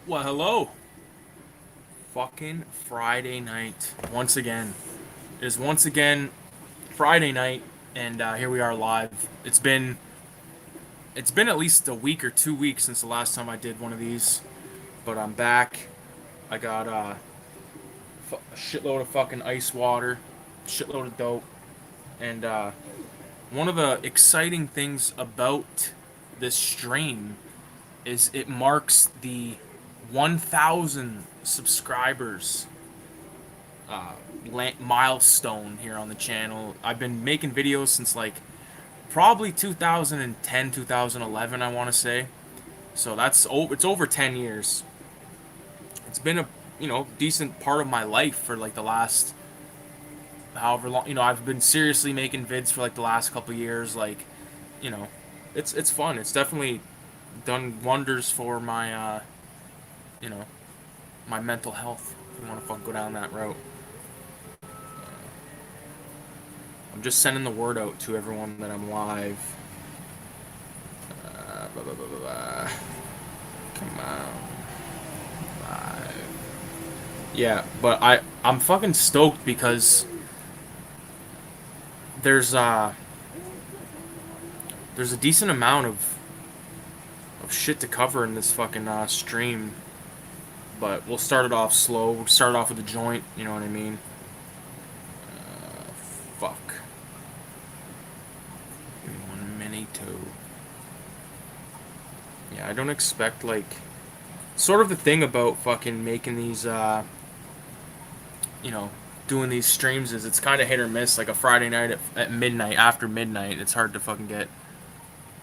Well, hello. Fucking Friday night. Once again. It is once again Friday night, and here we are live. It's been at least a week or 2 weeks since the last time I did one of these, but I'm back. I got a shitload of fucking ice water, shitload of dope, and one of the exciting things about this stream is it marks the 1,000 subscribers milestone here on the channel. I've been making videos since like probably 2010, 2011, I want to say. So it's over 10 years. It's been a, decent part of my life for like the last however long, I've been seriously making vids for like the last couple years like, you know, it's fun. It's definitely done wonders for my you know, my mental health. If you want to fucking go down that route. I'm just sending the word out to everyone that I'm live. Blah, blah, blah, blah, blah. Come on. Live. Yeah, but I'm fucking stoked because there's uh there's a decent amount of shit to cover in this fucking stream. But we'll start it off slow. We'll start it off with a joint, you know what I mean? Fuck. Give me 1 minute. Yeah, I don't expect like sort of the thing about fucking making these you know, doing these streams is it's kind of hit or miss. Like a Friday night at midnight, after midnight, it's hard to fucking get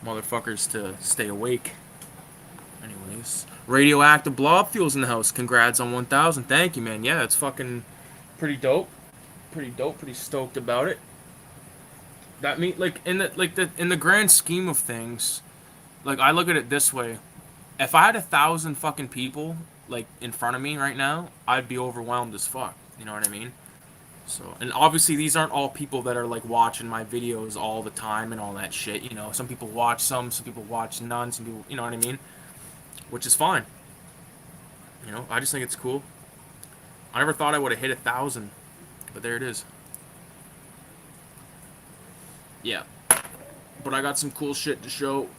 motherfuckers to stay awake. Anyways, radioactive blob fuels in the house. Congrats on 1,000. Thank you, man. Yeah, it's fucking pretty dope. Pretty dope. Pretty stoked about it. That mean like in the grand scheme of things, like I look at it this way. If I had 1,000 fucking people like in front of me right now, I'd be overwhelmed as fuck. You know what I mean? So, and obviously these aren't all people that are like watching my videos all the time and all that shit. You know, some people watch some people watch none, some people, you know what I mean? Which is fine. You know, I just think it's cool. I never thought I would have hit 1,000, but there it is. Yeah, but I got some cool shit to show.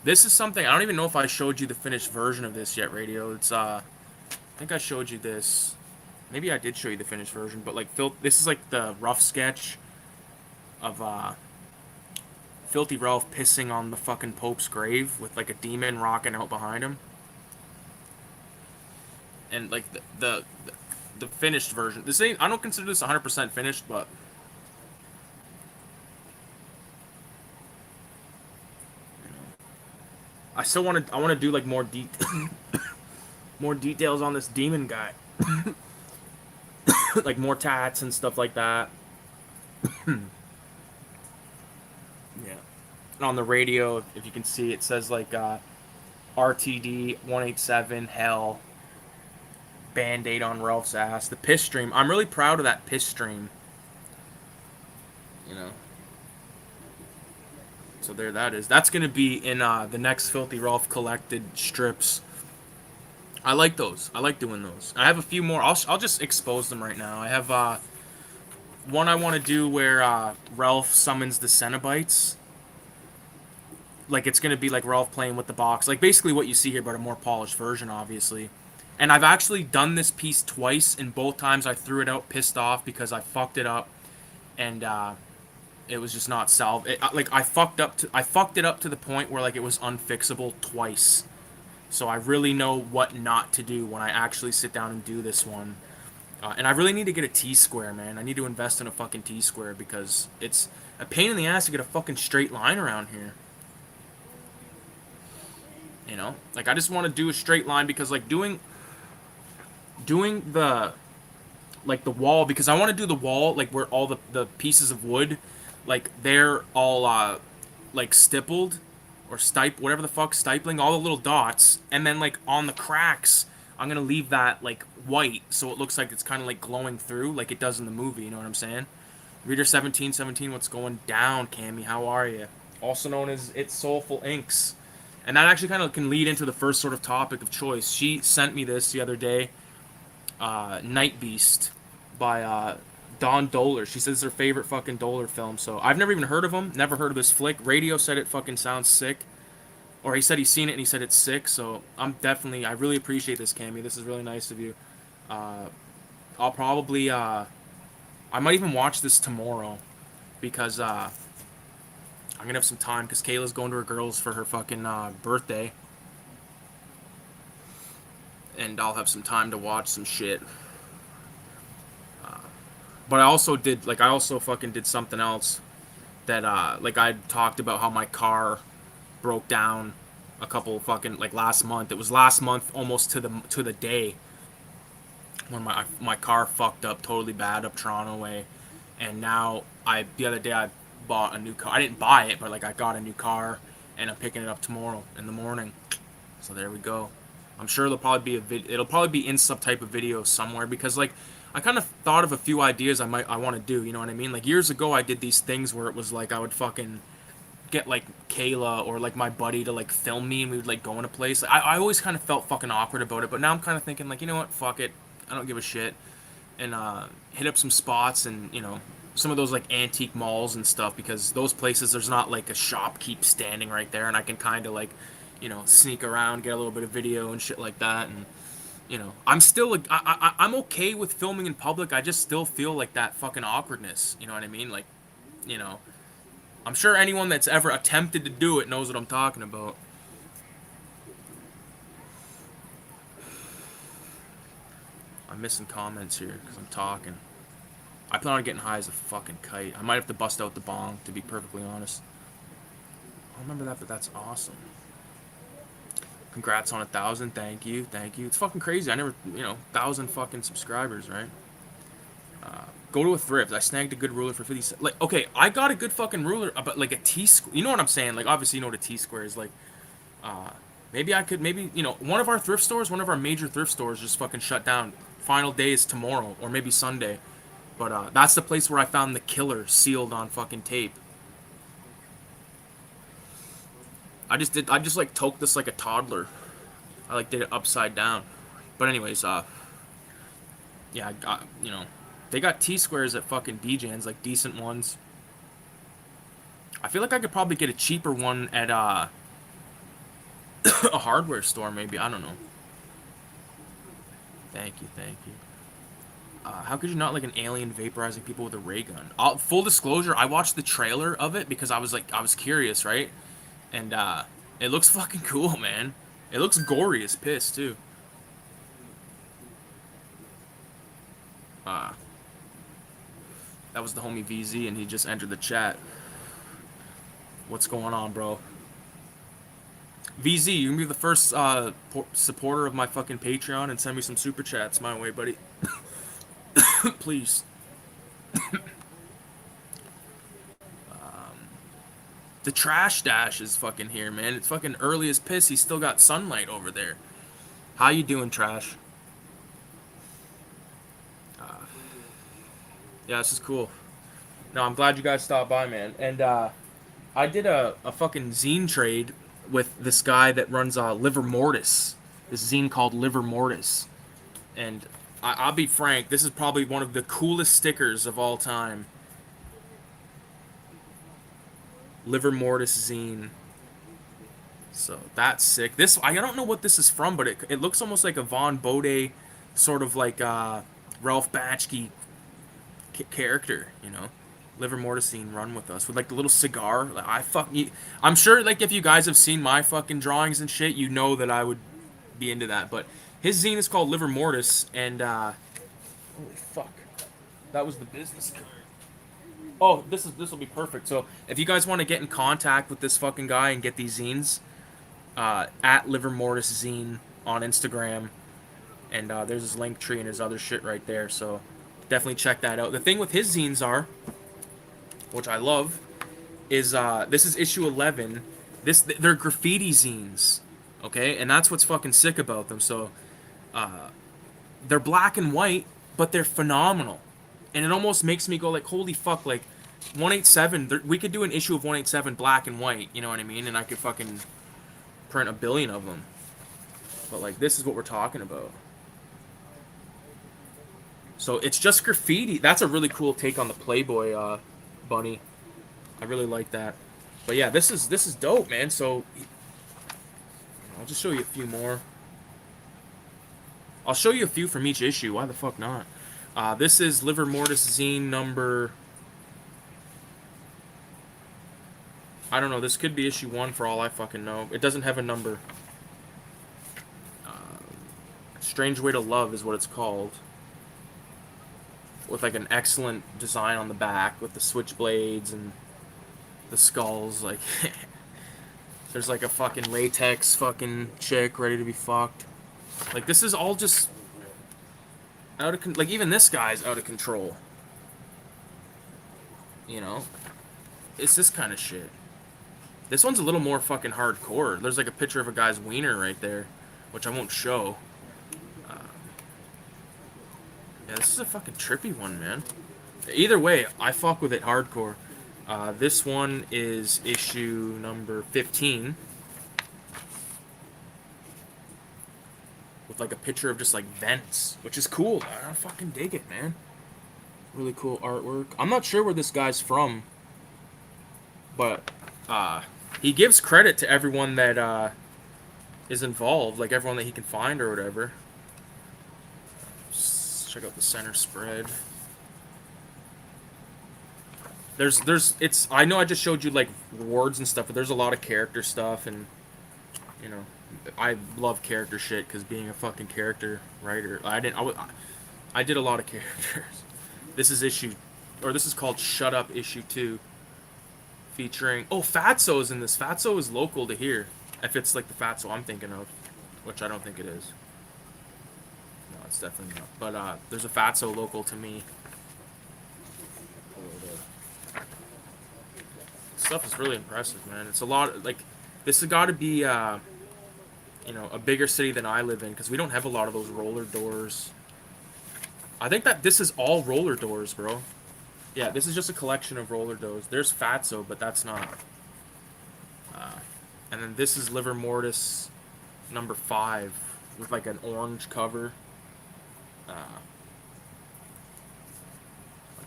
This is something I don't even know if I showed you the finished version of this yet, Radio. I think I showed you this. Maybe I did show you the finished version, but like this is like the rough sketch of Filthy Ralph pissing on the fucking Pope's grave with like a demon rocking out behind him. And like the finished version. This ain't I don't consider this 100% finished, but I want to do like more details on this demon guy. Like more tats and stuff like that. Yeah. And on the radio, if you can see, it says like RTD 187 Hell Band-Aid on Ralph's ass. The piss stream. I'm really proud of that piss stream. You know. So there that is. That's gonna be in the next Filthy Ralph collected strips. I like those. I like doing those. I have a few more. I'll just expose them right now. I have one I want to do where Ralph summons the Cenobites. Like it's gonna be like Ralph playing with the box, like basically what you see here, but a more polished version, obviously. And I've actually done this piece twice, and both times I threw it out pissed off because I fucked it up, and it was just not salv. Like I fucked it up to the point where like it was unfixable twice. So I really know what not to do when I actually sit down and do this one. And I really need to get a T-square, man. I need to invest in a fucking T-square because it's a pain in the ass to get a fucking straight line around here. You know, like I just want to do a straight line because like doing the like the wall, because I want to do the wall like where all the pieces of wood like they're all like stippled or whatever the fuck, stipling all the little dots, and then like on the cracks I'm gonna leave that like white so it looks like it's kind of like glowing through like it does in the movie. You know what I'm saying? Reader 1717, what's going down, Cammy? How are you? Also known as It's Soulful Inks. And that actually kind of can lead into the first sort of topic of choice. She sent me this the other day, Night Beast by Don Doler. She says it's her favorite fucking Doler film. So I've never even heard of him. Never heard of this flick. Radio said it fucking sounds sick. Or he said he's seen it and he said it's sick. So I really appreciate this, Cammy. This is really nice of you. I'll probably, I might even watch this tomorrow because I'm gonna have some time because Kayla's going to her girls for her fucking birthday. And I'll have some time to watch some shit. But I also fucking did something else that, like I talked about how my car broke down a couple fucking, like last month. It was last month almost to the day when my car fucked up totally bad up Toronto way. And now the other day I bought a new car. I didn't buy it, but like I got a new car and I'm picking it up tomorrow in the morning. So there we go. I'm sure it'll probably be in some type of video somewhere because like I kind of thought of a few ideas I want to do, you know what I mean? Like years ago I did these things where it was like I would fucking get like Kayla or like my buddy to like film me and we would like go in a place. I always kind of felt fucking awkward about it, but now I'm kind of thinking like, you know what, fuck it. I don't give a shit. And hit up some spots and, you know, some of those like antique malls and stuff because those places there's not like a shopkeep standing right there and I can kind of like, you know, sneak around, get a little bit of video and shit like that. And you know, I'm still like I'm okay with filming in public. I just still feel like that fucking awkwardness. You know what I mean? Like, you know, I'm sure anyone that's ever attempted to do it knows what I'm talking about. I'm missing comments here because I'm talking. I plan on getting high as a fucking kite. I might have to bust out the bong, to be perfectly honest. I don't remember that, but that's awesome. Congrats on 1,000. Thank you. It's fucking crazy. I never, 1,000 fucking subscribers, right? Go to a thrift. I snagged a good ruler for 50 cents. Like, okay, I got a good fucking ruler, but like a T-square. You know what I'm saying? Like, obviously, you know what a T-square is. Like, maybe one of our thrift stores, one of our major thrift stores just fucking shut down. Final day is tomorrow, or maybe Sunday. But that's the place where I found the killer sealed on fucking tape. I just like toked this like a toddler. I like did it upside down. But anyways, yeah, I got, they got T-squares at fucking BJ's, like decent ones. I feel like I could probably get a cheaper one at a hardware store, maybe. I don't know. Thank you. How could you not like an alien vaporizing people with a ray gun? Full disclosure, I watched the trailer of it because I was curious, right? And it looks fucking cool, man. It looks gory as piss too. That was the homie VZ, and he just entered the chat. What's going on, bro? VZ, you can be the first supporter of my fucking Patreon and send me some super chats my way, buddy. Please. The trash dash is fucking here, man. It's fucking early as piss. He's still got sunlight over there. How you doing, trash? Yeah, this is cool. No, I'm glad you guys stopped by, man. And I did a fucking zine trade with this guy that runs Liver Mortis. This zine called Liver Mortis. And I'll be frank, this is probably one of the coolest stickers of all time. Liver Mortis zine. So that's sick. This, I don't know what this is from, but it looks almost like a Von Bode sort of like Ralph Bakshi character, Liver Mortis zine, run with us with like the little cigar. Like, I'm sure like if you guys have seen my fucking drawings and shit, you know that I would be into that. But his zine is called Liver Mortis, and holy fuck, that was the business card. Oh, this will be perfect. So if you guys want to get in contact with this fucking guy and get these zines, at Liver Mortis Zine on Instagram, and there's his link tree and his other shit right there. So definitely check that out. The thing with his zines are, which I love, is this is issue 11. They're graffiti zines, okay, and that's what's fucking sick about them. So they're black and white, but they're phenomenal. And it almost makes me go like, holy fuck, like 187, we could do an issue of 187 black and white, you know what I mean? And I could fucking print a billion of them. But like, this is what we're talking about. So it's just graffiti. That's a really cool take on the Playboy bunny. I really like that. But yeah, this is dope, man. So I'll just show you a few more. I'll show you a few from each issue. Why the fuck not? This is Liver Mortis zine number... I don't know. This could be issue 1 for all I fucking know. It doesn't have a number. Strange Way to Love is what it's called. With like an excellent design on the back with the switchblades and the skulls. Like, there's like a fucking latex fucking chick ready to be fucked. Like, this is all just out of like, even this guy's out of control. You know, it's this kind of shit. This one's a little more fucking hardcore. There's like a picture of a guy's wiener right there, which I won't show. Yeah, this is a fucking trippy one, man. Either way, I fuck with it hardcore. This one is issue number 15. With like a picture of just like vents, which is cool. I fucking dig it, man. Really cool artwork. I'm not sure where this guy's from, but he gives credit to everyone that is involved, like everyone that he can find or whatever. Let's check out the center spread. It's, I know I just showed you like rewards and stuff, but there's a lot of character stuff, and you know, I love character shit because being a fucking character writer, I did a lot of characters. This is this is called Shut Up issue 2, featuring, oh, Fatso's in this. Fatso is local to here, if it's like the Fatso I'm thinking of, which I don't think it is. No, it's definitely not. But there's a Fatso local to me. Stuff is really impressive, man. It's a lot, like, this has got to be, you know, a bigger city than I live in, because we don't have a lot of those roller doors. I think that this is all roller doors, bro. Yeah, this is just a collection of roller doors. There's Fatso, but that's not. And then this is Liver Mortis number 5 with like an orange cover. Like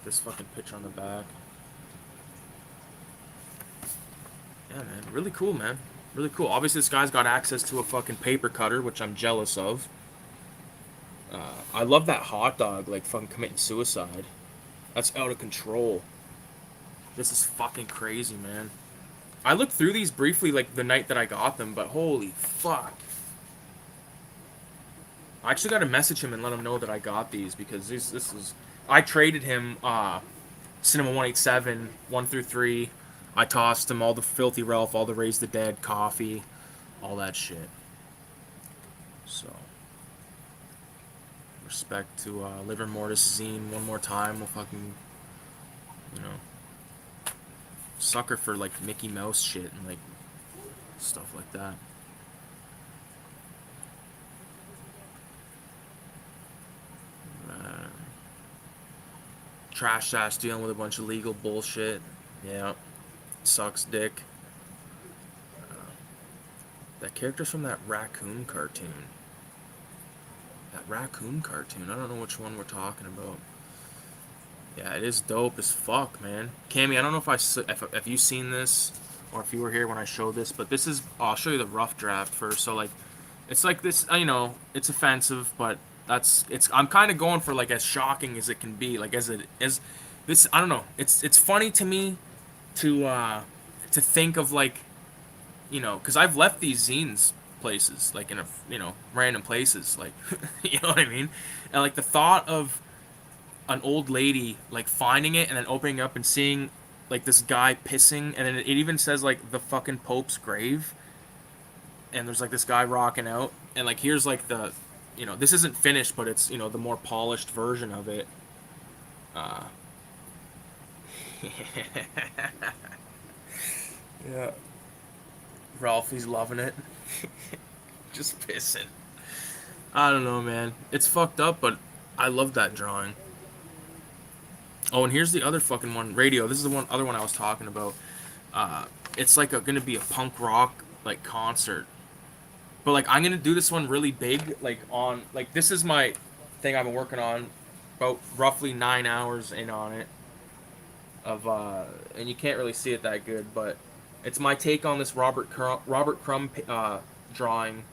this fucking picture on the back. Yeah, man. Really cool, man. Really cool. Obviously, this guy's got access to a fucking paper cutter, which I'm jealous of. I love that hot dog, like, fucking committing suicide. That's out of control. This is fucking crazy, man. I looked through these briefly, like, the night that I got them, but holy fuck. I actually got to message him and let him know that I got these, because this is... I traded him, Cinema 187, 1 through 3. I tossed him all the Filthy Ralph, all the Raise the Dead, Coffee, all that shit. So... respect to Liver Mortis zine one more time. We'll fucking, you know, sucker for like Mickey Mouse shit and like stuff like that. Trash ass dealing with a bunch of legal bullshit. Yeah, sucks dick. That character's from that raccoon cartoon. That raccoon cartoon. I don't know which one we're talking about. Yeah, it is dope as fuck, man. Cammy, I don't know if you've seen this or if you were here when I showed this, but this is... I'll show you the rough draft first. So, like, it's like this, you know, it's offensive, but I'm kind of going for, like, as shocking as it can be. Like, as this, I don't know. It's funny to me to think of, like, you know, because I've left these zines places, like in a, you know, random places, like, you know what I mean? And like the thought of an old lady like finding it and then opening up and seeing like this guy pissing, and then it even says like the fucking Pope's grave, and there's like this guy rocking out, and like here's like the, you know, this isn't finished, but it's, you know, the more polished version of it. Yeah, Ralphie's loving it. Just pissing. I don't know, man. It's fucked up, but I love that drawing. Oh, and here's the other fucking one. Radio. This is the other one I was talking about. It's like gonna be a punk rock like concert. But like I'm gonna do this one really big, like on like this is my thing I've been working on, about roughly 9 hours in on it. Of and you can't really see it that good, but it's my take on this Robert Crumb drawing,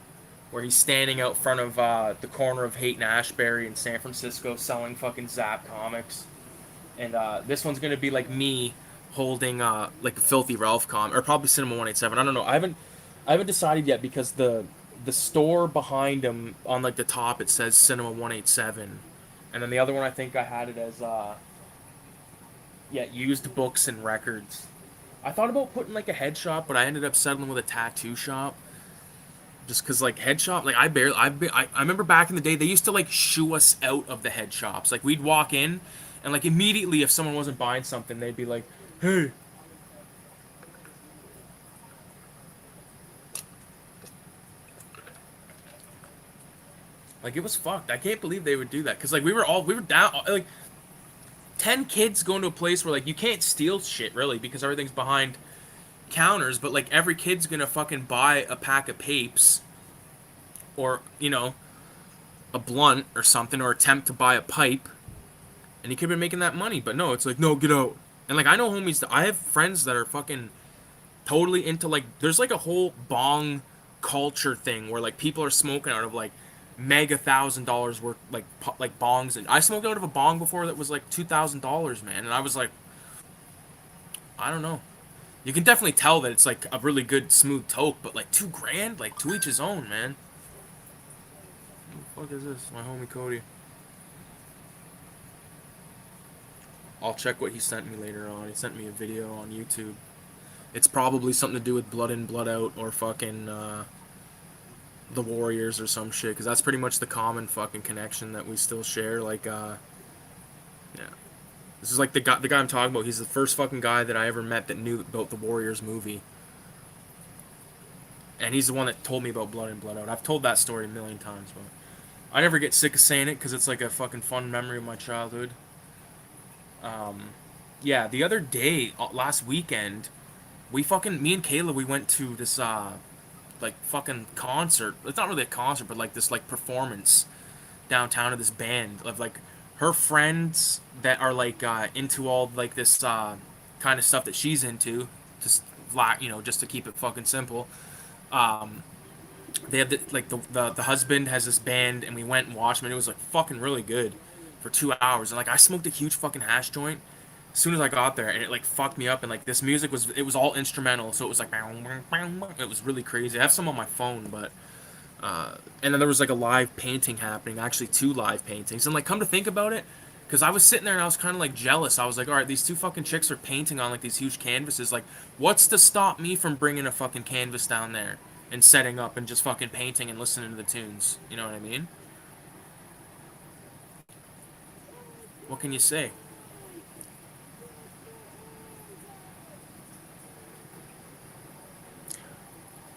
where he's standing out front of the corner of Haight and Ashbury in San Francisco selling fucking ZAP comics. And this one's gonna be like me holding like a Filthy Ralph comic, or probably Cinema 187. I don't know. I haven't decided yet because the store behind him on like the top it says Cinema 187, and then the other one I think I had it as yeah, used books and records. I thought about putting like a head shop, but I ended up settling with a tattoo shop. Just cause like head shop, like I remember back in the day they used to like shoo us out of the head shops. Like we'd walk in, and like immediately if someone wasn't buying something, they'd be like, "Hey." Like it was fucked. I can't believe they would do that. Cause like we were down like 10 kids going to a place where like you can't steal shit really because everything's behind counters, but like every kid's gonna fucking buy a pack of papes, or a blunt or something, or attempt to buy a pipe, and he could have been making that money. But no, it's like, no, get out. And like I know homies that I have friends that are fucking totally into like there's like a whole bong culture thing where like people are smoking out of like mega $1,000 worth like bongs, and I smoked out of a bong before that was like $2,000, man, and I was like, I don't know. You can definitely tell that it's like a really good smooth toke, but like 2 grand, like to each his own, man. What the fuck is this? My homie Cody. I'll check what he sent me later on. He sent me a video on YouTube. It's probably something to do with Blood In, Blood Out, or fucking the Warriors or some shit, because that's pretty much the common fucking connection that we still share. Like, yeah. This is like the guy I'm talking about. He's the first fucking guy that I ever met that knew about the Warriors movie. And he's the one that told me about Blood In, Blood Out. I've told that story a million times, but I never get sick of saying it because it's like a fucking fun memory of my childhood. Yeah, the other day, last weekend, me and Kayla, we went to this, like, fucking concert. It's not really a concert, but, like, this, like, performance downtown of this band of, like, her friends that are, like, into all, like, this, kind of stuff that she's into. Just, just to keep it fucking simple. Um, they have the husband has this band, and we went and watched them, and it was, like, fucking really good for 2 hours. And, like, I smoked a huge fucking hash joint as soon as I got there, and it like fucked me up. And like this music was all instrumental, so it was like it was really crazy. I have some on my phone, but and then there was like a live painting happening, actually 2 live paintings. And like come to think about it, because I was sitting there and I was kind of like jealous. I was like, all right, these 2 fucking chicks are painting on like these huge canvases. Like, what's to stop me from bringing a fucking canvas down there and setting up and just fucking painting and listening to the tunes? You know what I mean? What can you say?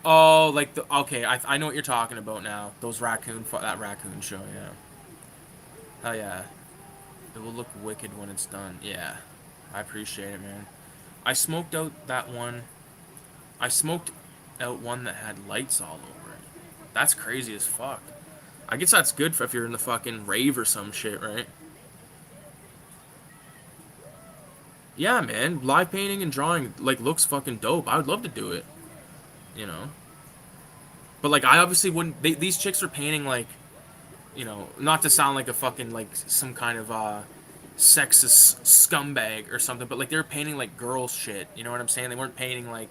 Oh, like the okay, I know what you're talking about now. Those that raccoon show, yeah. Oh yeah, it will look wicked when it's done. Yeah, I appreciate it, man. I smoked out that one. I smoked out one that had lights all over it. That's crazy as fuck. I guess that's good for if you're in the fucking rave or some shit, right? Yeah, man. Live painting and drawing like looks fucking dope. I would love to do it, you know. But like, I obviously wouldn't. These chicks are painting like not to sound like a fucking like some kind of sexist scumbag or something, but like they were painting like girl shit. You know what I'm saying? They weren't painting like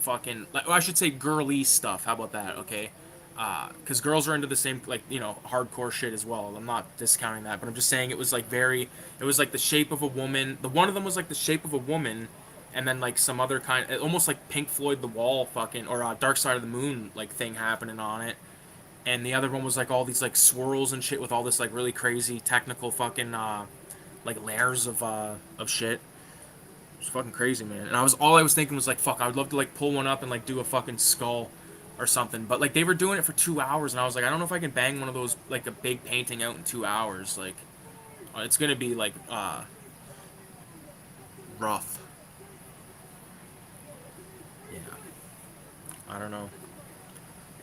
fucking like, well, I should say girly stuff. How about that? Okay, because girls are into the same like hardcore shit as well. I'm not discounting that, but I'm just saying it was like very. It was like the shape of a woman. The one of them was like the shape of a woman. And then like some other kind, almost like Pink Floyd The Wall, fucking, or Dark Side of the Moon like thing happening on it. And the other one was like all these like swirls and shit with all this like really crazy technical fucking like layers of shit. It's fucking crazy, man. And all I was thinking was like, fuck, I would love to like pull one up and like do a fucking skull or something. But like they were doing it for 2 hours, and I was like, I don't know if I can bang one of those like a big painting out in 2 hours. Like it's gonna be like rough. Yeah, I don't know.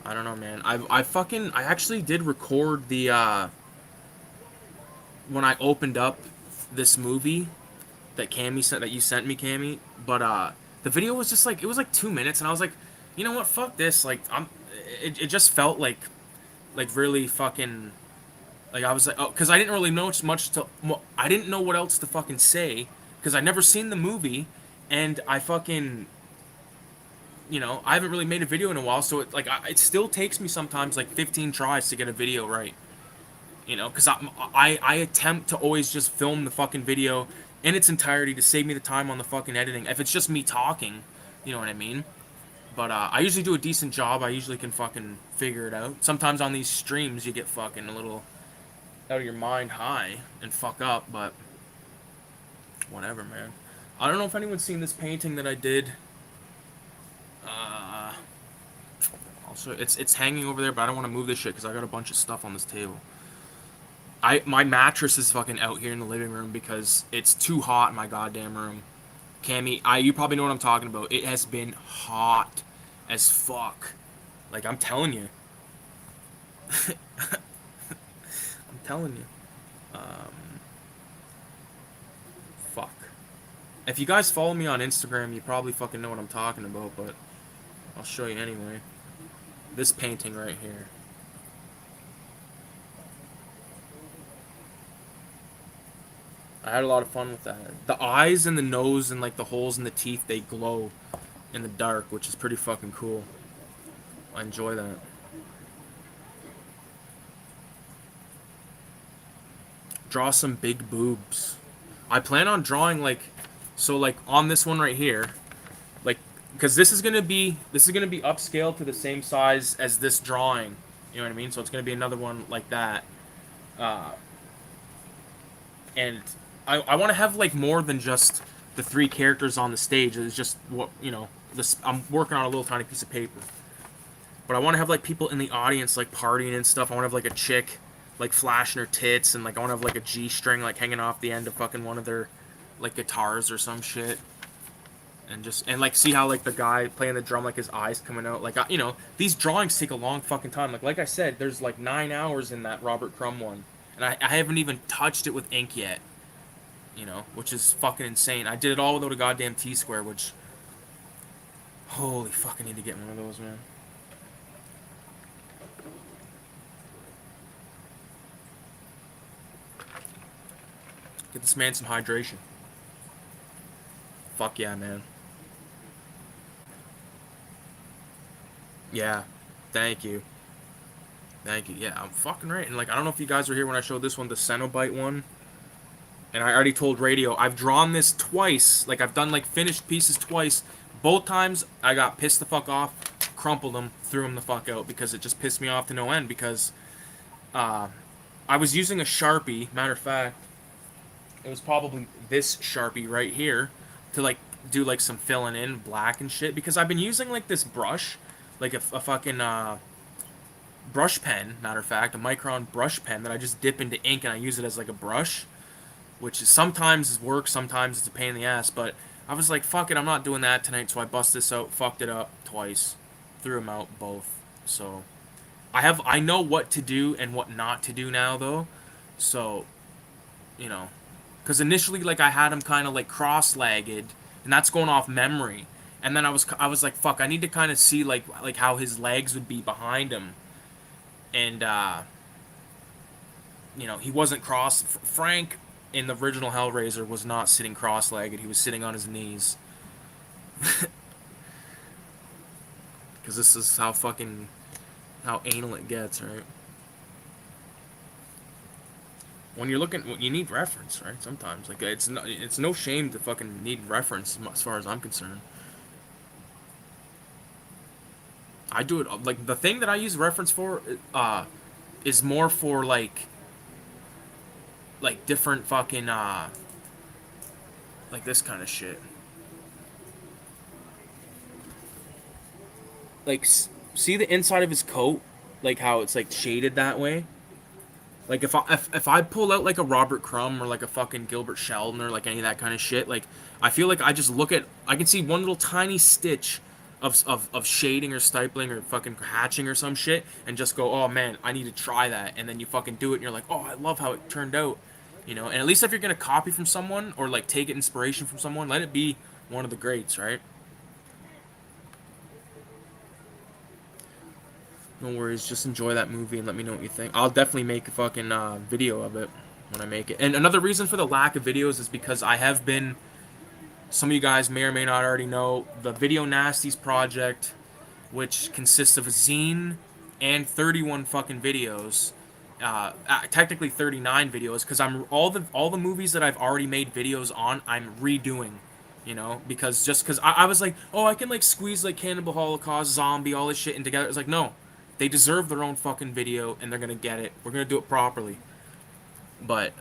I don't know, man. I actually did record the when I opened up this movie that Cammy sent, that you sent me, Cammy. But the video was just like, it was like 2 minutes, and I was like, you know what, fuck this. Like it just felt like really fucking, like I was like, oh, because I didn't really know much to, I didn't know what else to fucking say because I never seen the movie, and I fucking, I haven't really made a video in a while, so it still takes me sometimes like 15 tries to get a video right. Because I attempt to always just film the fucking video in its entirety to save me the time on the fucking editing. If it's just me talking, you know what I mean? But I usually do a decent job. I usually can fucking figure it out. Sometimes on these streams you get fucking a little out of your mind high and fuck up, but whatever, man. I don't know if anyone's seen this painting that I did. Uh, Also, it's hanging over there, but I don't want to move this shit because I got a bunch of stuff on this table. My mattress is fucking out here in the living room because it's too hot in my goddamn room. Cammy, you probably know what I'm talking about. It has been hot as fuck. Like, I'm telling you. I'm telling you. Fuck. If you guys follow me on Instagram, you probably fucking know what I'm talking about, but I'll show you anyway. This painting right here. I had a lot of fun with that. The eyes and the nose and like the holes in the teeth, they glow in the dark, which is pretty fucking cool. I enjoy that. Draw some big boobs. I plan on drawing like, so like on this one right here, like, because this is gonna be upscaled to the same size as this drawing. You know what I mean? So it's gonna be another one like that. Uh, and I want to have like more than just the three characters on the stage. It's just what this. I'm working on a little tiny piece of paper, but I want to have like people in the audience like partying and stuff. I want to have like a chick like flashing her tits, and like I want to have like a G string like hanging off the end of fucking one of their like guitars or some shit. And like see how like the guy playing the drum, like his eyes coming out, like these drawings take a long fucking time. Like I said, there's like 9 hours in that Robert Crumb one, and I haven't even touched it with ink yet. Which is fucking insane. I did it all without a goddamn T-square, which, holy fuck, I need to get one of those, man. Get this man some hydration. Fuck yeah, man. Yeah. Thank you. Thank you. Yeah, I'm fucking right. And like, I don't know if you guys were here when I showed this one, the Cenobite one. And I already told Radio, I've drawn this twice. Like, I've done like finished pieces twice. Both times I got pissed the fuck off, crumpled them, threw them the fuck out because it just pissed me off to no end. Because I was using a Sharpie. Matter of fact, it was probably this Sharpie right here to like do like some filling in black and shit. Because I've been using like this brush, like a fucking brush pen. Matter of fact, a Micron brush pen that I just dip into ink and I use it as like a brush, which is sometimes works, sometimes it's a pain in the ass. But I was like, fuck it, I'm not doing that tonight. So I bust this out, fucked it up twice, threw them out both. So I know what to do and what not to do now though. So because initially like I had him kind of like cross-legged, and that's going off memory. And then I was like, fuck, I need to kind of see like how his legs would be behind him, and he wasn't cross. Frank in the original Hellraiser was not sitting cross-legged. He was sitting on his knees. Because this is how anal it gets, right? When you're looking, you need reference, right? Sometimes, like it's no shame to fucking need reference as far as I'm concerned. I do it like the thing that I use reference for, is more for like different fucking like this kind of shit. Like see the inside of his coat, like how it's like shaded that way. Like if I pull out like a Robert Crumb or like a fucking Gilbert Sheldon or like any of that kind of shit, like I feel like I just I can see one little tiny stitch of shading or stippling or fucking hatching or some shit, and just go, oh man, I need to try that, and then you fucking do it, and you're like, oh, I love how it turned out, you know. And at least if you're gonna copy from someone or like take inspiration from someone, let it be one of the greats, right? No worries, just enjoy that movie and let me know what you think. I'll definitely make a fucking video of it when I make it. And another reason for the lack of videos is because I have been, some of you guys may or may not already know, the Video Nasties project, which consists of a zine and 31 fucking videos. Technically 39 videos, because I'm all the movies that I've already made videos on, I'm redoing, you know, because just because I was like, oh, I can like squeeze like Cannibal Holocaust, Zombie, all this shit in together. It's like, no, they deserve their own fucking video, and they're gonna get it. We're gonna do it properly. But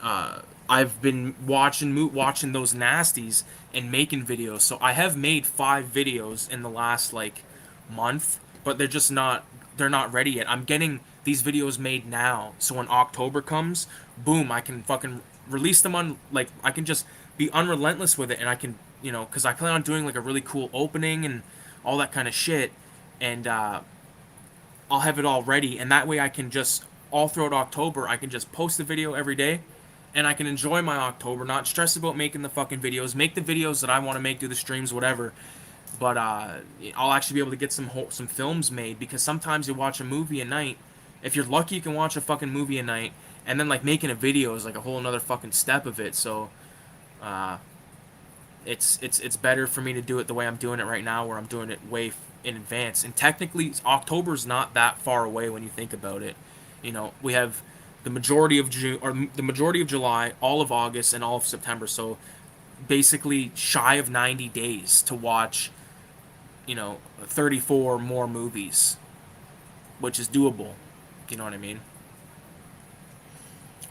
I've been watching those nasties and making videos. So I have made 5 videos in the last like month, but they're not ready yet. I'm getting these videos made now, so when October comes, boom, I can fucking release them on, like, I can just be unrelentless with it, and I can, you know, because I plan on doing like a really cool opening and all that kind of shit, and I'll have it all ready, and that way I can just, all throughout October, I can just post a video every day, and I can enjoy my October, not stress about making the fucking videos, make the videos that I want to make, do the streams, whatever. But I'll actually be able to get some films made, because sometimes you watch a movie a night. If you're lucky, you can watch a fucking movie a night, and then like making a video is like a whole another fucking step of it. So uh, it's better for me to do it the way I'm doing it right now, where I'm doing it way in advance. And technically, October's not that far away when you think about it. You know, we have the majority of June, or the majority of July, all of August, and all of September. So basically, shy of 90 days to watch, you know, 34 more movies, which is doable. You know what I mean?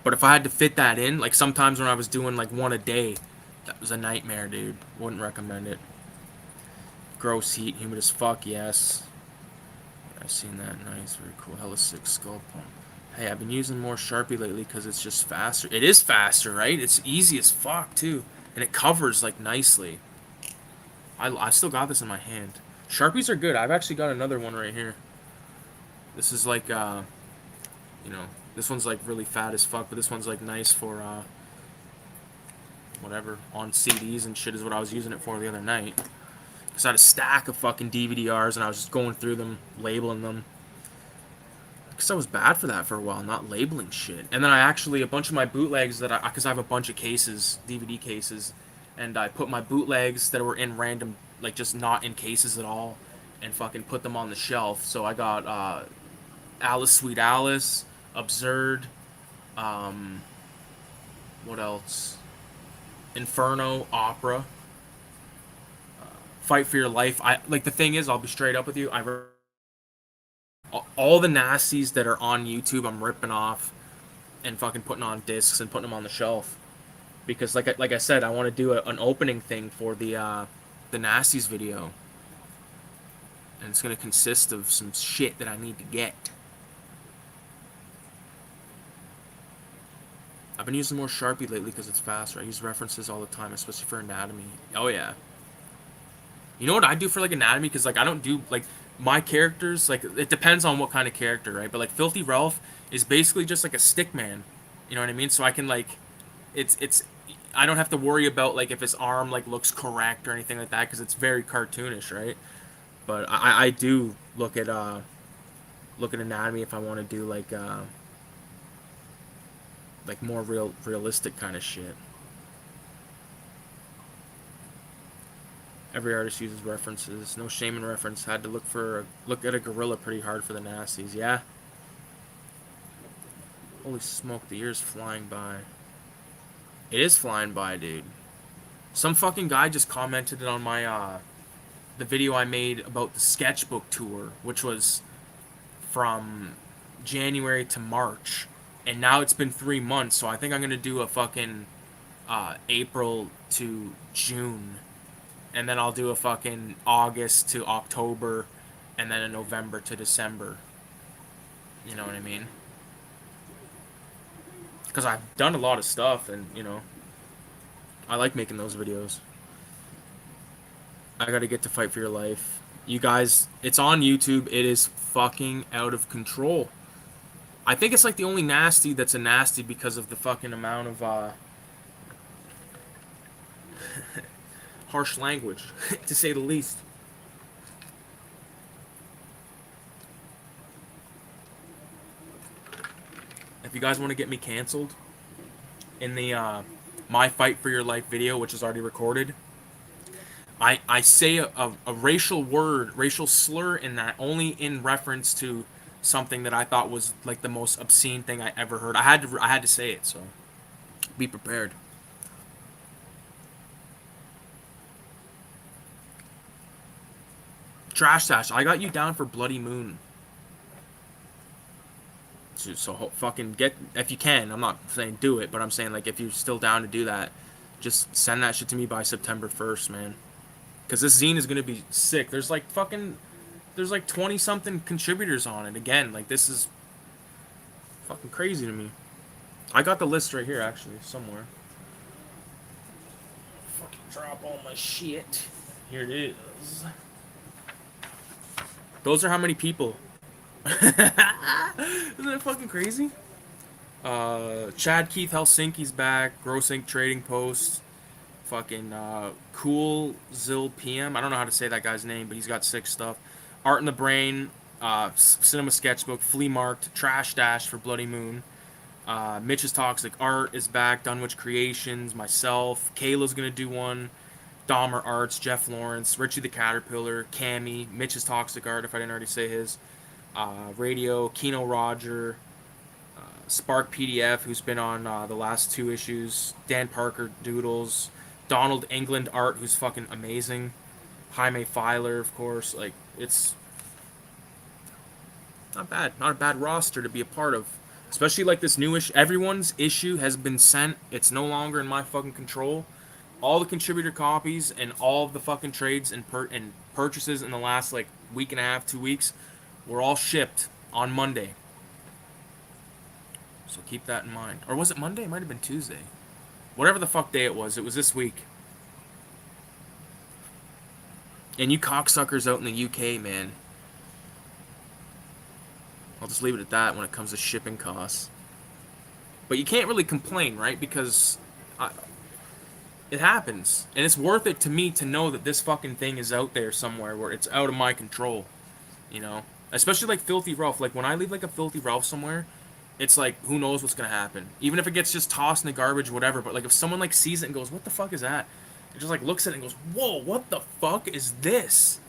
But if I had to fit that in, like sometimes when I was doing like one a day, that was a nightmare, dude. Wouldn't recommend it. Gross heat, humid as fuck, yes. I've seen that. Nice, very cool. Hella sick skull pump. Hey, I've been using more Sharpie lately because it's just faster. It is faster, right? It's easy as fuck, too. And it covers, like, nicely. I still got this in my hand. Sharpies are good. I've actually got another one right here. This is like, you know, this one's like really fat as fuck, but this one's like nice for, whatever, on CDs and shit is what I was using it for the other night. Because I had a stack of fucking DVD-Rs and I was just going through them, labeling them. Because I was bad for that for a while, not labeling shit. And then I actually, a bunch of my bootlegs that because I have a bunch of cases, DVD cases, and I put my bootlegs that were in random, like just not in cases at all, and fucking put them on the shelf. So I got Alice Sweet Alice, Absurd, what else? Inferno, Opera, Fight for Your Life. I like, the thing is, I'll be straight up with you. All the nasties that are on YouTube, I'm ripping off and fucking putting on discs and putting them on the shelf, because like I said, I want to do an opening thing for the nasties video, and it's gonna consist of some shit that I need to get. I've been using more Sharpie lately because it's faster. I use references all the time, especially for anatomy. Oh yeah. You know what I do for like anatomy? Because like I don't do like my characters. Like it depends on what kind of character, right? But like Filthy Ralph is basically just like a stick man. You know what I mean? So I can like, it's I don't have to worry about like if his arm like looks correct or anything like that, because it's very cartoonish, right? But I do look at anatomy if I want to do like more realistic kind of shit. Every artist uses references. No shame in reference. Had to look at a gorilla pretty hard for the nasties. Yeah. Holy smoke, the year's flying by. It is flying by, dude. Some fucking guy just commented on my the video I made about the sketchbook tour, which was from January to March, and now it's been 3 months. So I think I'm gonna do a fucking April to June, and then I'll do a fucking August to October, and then a November to December. You know what I mean? Because I've done a lot of stuff, and you know, I like making those videos. I gotta get to Fight for Your Life. You guys, it's on YouTube. It is fucking out of control. I think it's like the only nasty that's a nasty because of the fucking amount of harsh language, to say the least. If you guys want to get me canceled in the My Fight for Your Life video, which is already recorded, I say a racial word, racial slur in that only in reference to something that I thought was like the most obscene thing I ever heard. I had to say it, so be prepared. Trash Sash, I got you down for Bloody Moon. So fucking get, if you can. I'm not saying do it, but I'm saying like if you're still down to do that, just send that shit to me by September 1st, man. Because this zine is gonna be sick. There's like 20 something contributors on it. Again, like this is fucking crazy to me. I got the list right here actually somewhere. Fucking drop all my shit. Here it is. Those are how many people. Isn't that fucking crazy? Chad Keith Helsinki's back. Gross Ink Trading Post. Fucking Cool Zil PM. I don't know how to say that guy's name, but he's got sick stuff. Art in the Brain. Cinema Sketchbook. Flea Marked. Trash Dash for Bloody Moon. Mitch's Toxic Art is back. Dunwich Creations. Myself. Kayla's gonna do one. Dahmer Arts. Jeff Lawrence. Richie the Caterpillar. Cammy. Mitch's Toxic Art, if I didn't already say his. Radio, Keno Roger, Spark PDF, who's been on the last 2 issues, Dan Parker Doodles, Donald England Art, who's fucking amazing, Jaime Filer, of course. Like, it's not a bad roster to be a part of, especially like this new issue. Everyone's issue has been sent. It's no longer in my fucking control. All the contributor copies and all of the fucking trades and purchases in the last like week and a half, 2 weeks were all shipped on Monday. So keep that in mind. Or was it Monday? It might have been Tuesday. Whatever the fuck day it was this week. And you cocksuckers out in the UK, man. I'll just leave it at that when it comes to shipping costs. But you can't really complain, right? Because it happens. And it's worth it to me to know that this fucking thing is out there somewhere where it's out of my control. You know? Especially like Filthy Ralph. Like when I leave like a Filthy Ralph somewhere, it's like who knows what's gonna happen. Even if it gets just tossed in the garbage, whatever. But like if someone like sees it and goes, "What the fuck is that?" It just like looks at it and goes, "Whoa, what the fuck is this?"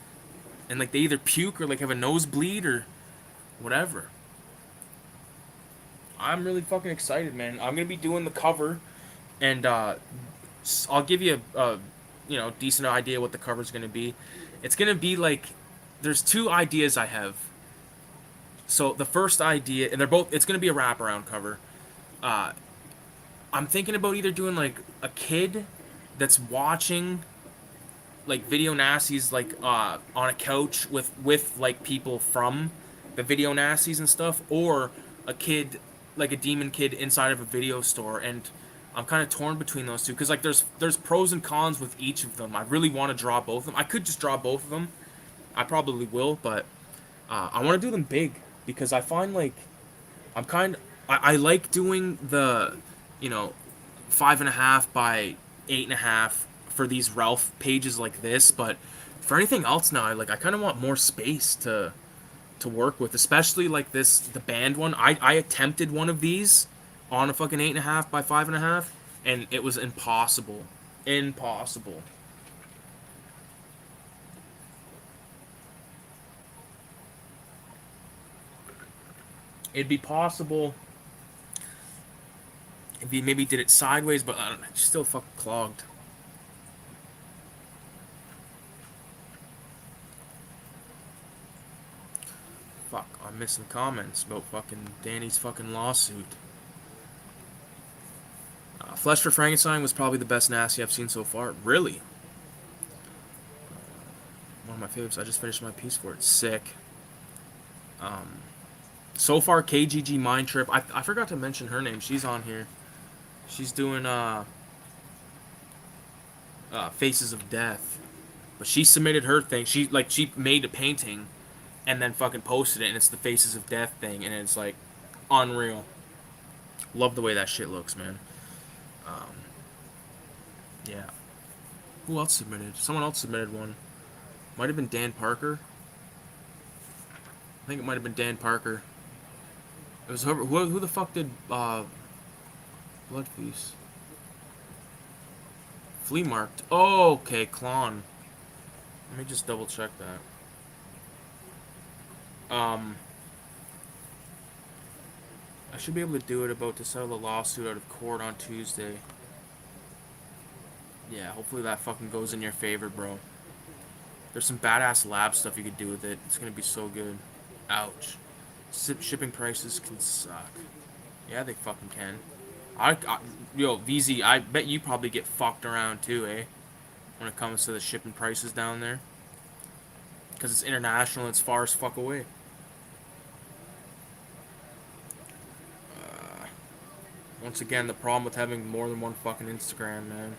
And like they either puke or like have a nosebleed or whatever. I'm really fucking excited, man. I'm gonna be doing the cover, and I'll give you a decent idea what the cover's gonna be. It's gonna be like there's 2 ideas I have. So the first idea, and it's going to be a wraparound cover. I'm thinking about either doing like a kid that's watching like video nasties like on a couch with like people from the video nasties and stuff, or a kid like a demon kid inside of a video store. And I'm kind of torn between those 2 because like there's pros and cons with each of them. I really want to draw both of them. I could just draw both of them. I probably will, but I want to do them big. Because I find like I like doing the 5.5 by 8.5 for these Ralph pages like this, but for anything else now I kind of want more space to work with, especially like the band one. I attempted one of these on a fucking 8.5 by 5.5 and it was impossible. It'd be possible if you maybe did it sideways, but I don't know, it's still fucking clogged. Fuck, I'm missing comments about fucking Danny's fucking lawsuit. Flesh for Frankenstein was probably the best nasty I've seen so far. Really? One of my favorites. I just finished my piece for it. Sick. So far, KGG Mind Trip. I forgot to mention her name. She's on here. She's doing Faces of Death. But she submitted her thing. She made a painting, and then fucking posted it, and it's the Faces of Death thing, and it's like unreal. Love the way that shit looks, man. Um, yeah. Who else submitted? Someone else submitted one. Might have been Dan Parker. I think it might have been Dan Parker. It was who the fuck did Blood Feast? Flea Marked. Oh, okay, Klon. Let me just double check that. I should be able to do it about to settle the lawsuit out of court on Tuesday. Yeah, hopefully that fucking goes in your favor, bro. There's some badass lab stuff you could do with it. It's gonna be so good. Ouch. Shipping prices can suck. Yeah, they fucking can. Yo, VZ, I bet you probably get fucked around too, eh? When it comes to the shipping prices down there. Because it's international, it's far as fuck away. Once again, the problem with having more than one fucking Instagram, man.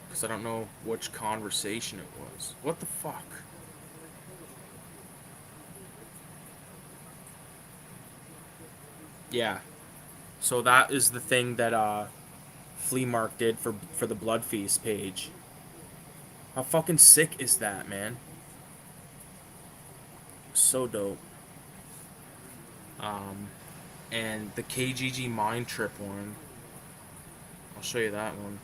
Because I don't know which conversation it was. What the fuck? Yeah. So that is the thing that Flea Mark did for the Blood Feast page. How fucking sick is that, man? So dope. And the KGG Mind Trip one. I'll show you that one.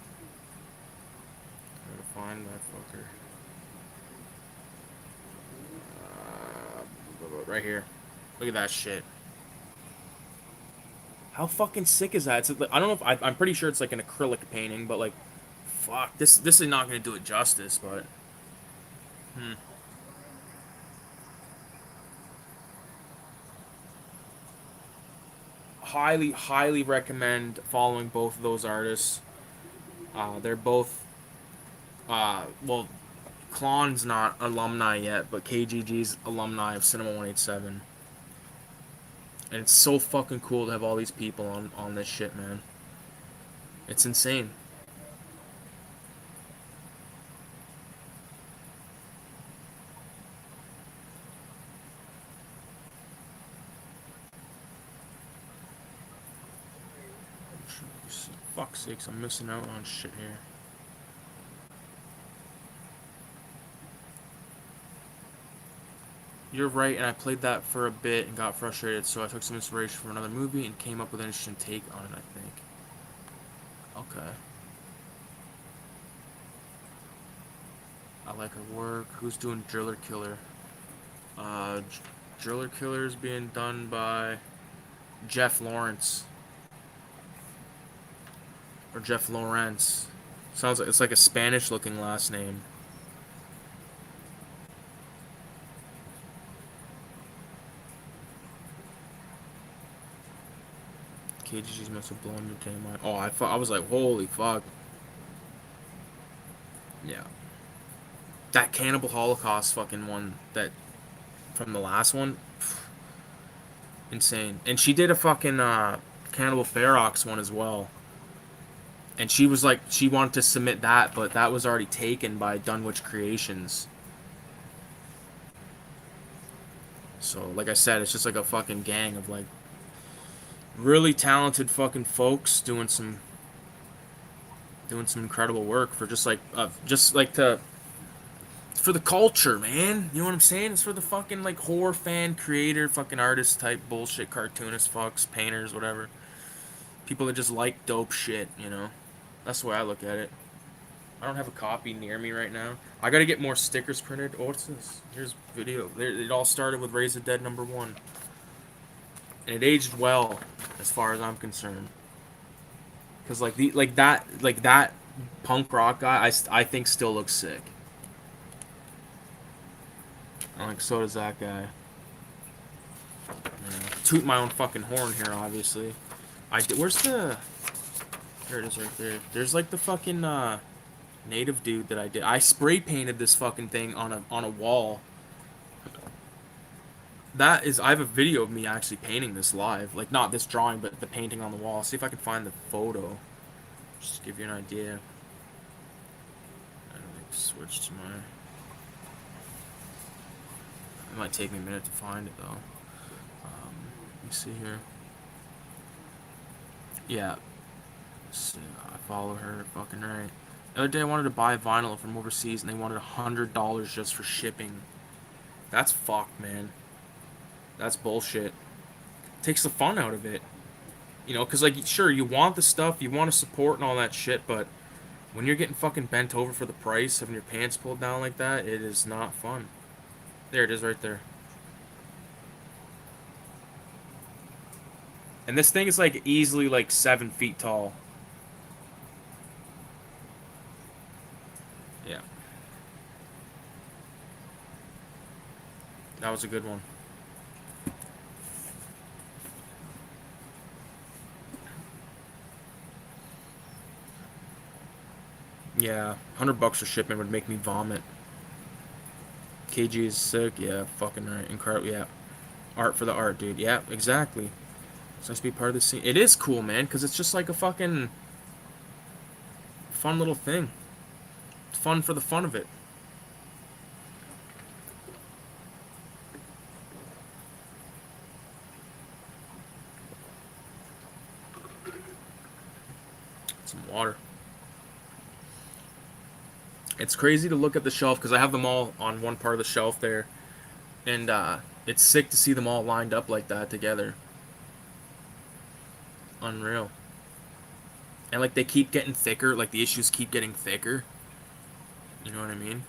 I'm gonna find that fucker. Right here. Look at that shit. How fucking sick is that? It's like, I don't know if I'm pretty sure it's like an acrylic painting, but like, fuck, this is not gonna do it justice, but highly recommend following both of those artists. They're both, well, Klon's not alumni yet, but KGG's alumni of Cinema 187. And it's so fucking cool to have all these people on this shit, man. It's insane. Fuck's sakes, I'm missing out on shit here. You're right, and I played that for a bit and got frustrated, so I took some inspiration from another movie and came up with an interesting take on it, I think. Okay. I like her work. Who's doing Driller Killer? Driller Killer is being done by Jeff Lawrence. Or Jeff Lawrence. Sounds like it's like a Spanish looking last name. KGG's must have blown your game mind. Oh, I was like, holy fuck. Yeah. That Cannibal Holocaust fucking one that from the last one. Insane. And she did a fucking Cannibal Ferox one as well. And she was like, she wanted to submit that, but that was already taken by Dunwich Creations. So, like I said, it's just like a fucking gang of like really talented fucking folks doing some incredible work for just like to for the culture, man. You know what I'm saying? It's for the fucking like horror fan, creator, fucking artist type bullshit, cartoonist fucks, painters, whatever. People that just like dope shit, you know. That's the way I look at it. I don't have a copy near me right now. I gotta get more stickers printed. Oh, what's this? Here's video. It all started with Raise the Dead #1. And it aged well, as far as I'm concerned. Cause like that punk rock guy, I think still looks sick. And like so does that guy. Yeah. Toot my own fucking horn here, obviously. Where's the? There it is, right there. There's like the fucking native dude that I did. I spray painted this fucking thing on a wall. That is, I have a video of me actually painting this live. Like, not this drawing, but the painting on the wall. See if I can find the photo. Just to give you an idea. Switch to my... It might take me a minute to find it, though. Let me see here. Yeah. So I follow her, fucking right. The other day I wanted to buy vinyl from overseas, and they wanted $100 just for shipping. That's fucked, man. That's bullshit. Takes the fun out of it. You know, because, like, sure, you want the stuff, you want to support and all that shit, but when you're getting fucking bent over for the price, having your pants pulled down like that, it is not fun. There it is right there. And this thing is, like, easily, like, 7 feet tall. Yeah. That was a good one. Yeah, $100 for shipping would make me vomit. KG is sick. Yeah, fucking right. Incredible. Yeah. Art for the art, dude. Yeah, exactly. It's nice to be part of the scene. It is cool, man, because it's just like a fucking fun little thing. It's fun for the fun of it. Some water. It's crazy to look at the shelf because I have them all on one part of the shelf there, and it's sick to see them all lined up like that together. Unreal. And like they keep getting thicker, like the issues keep getting thicker. You know what I mean?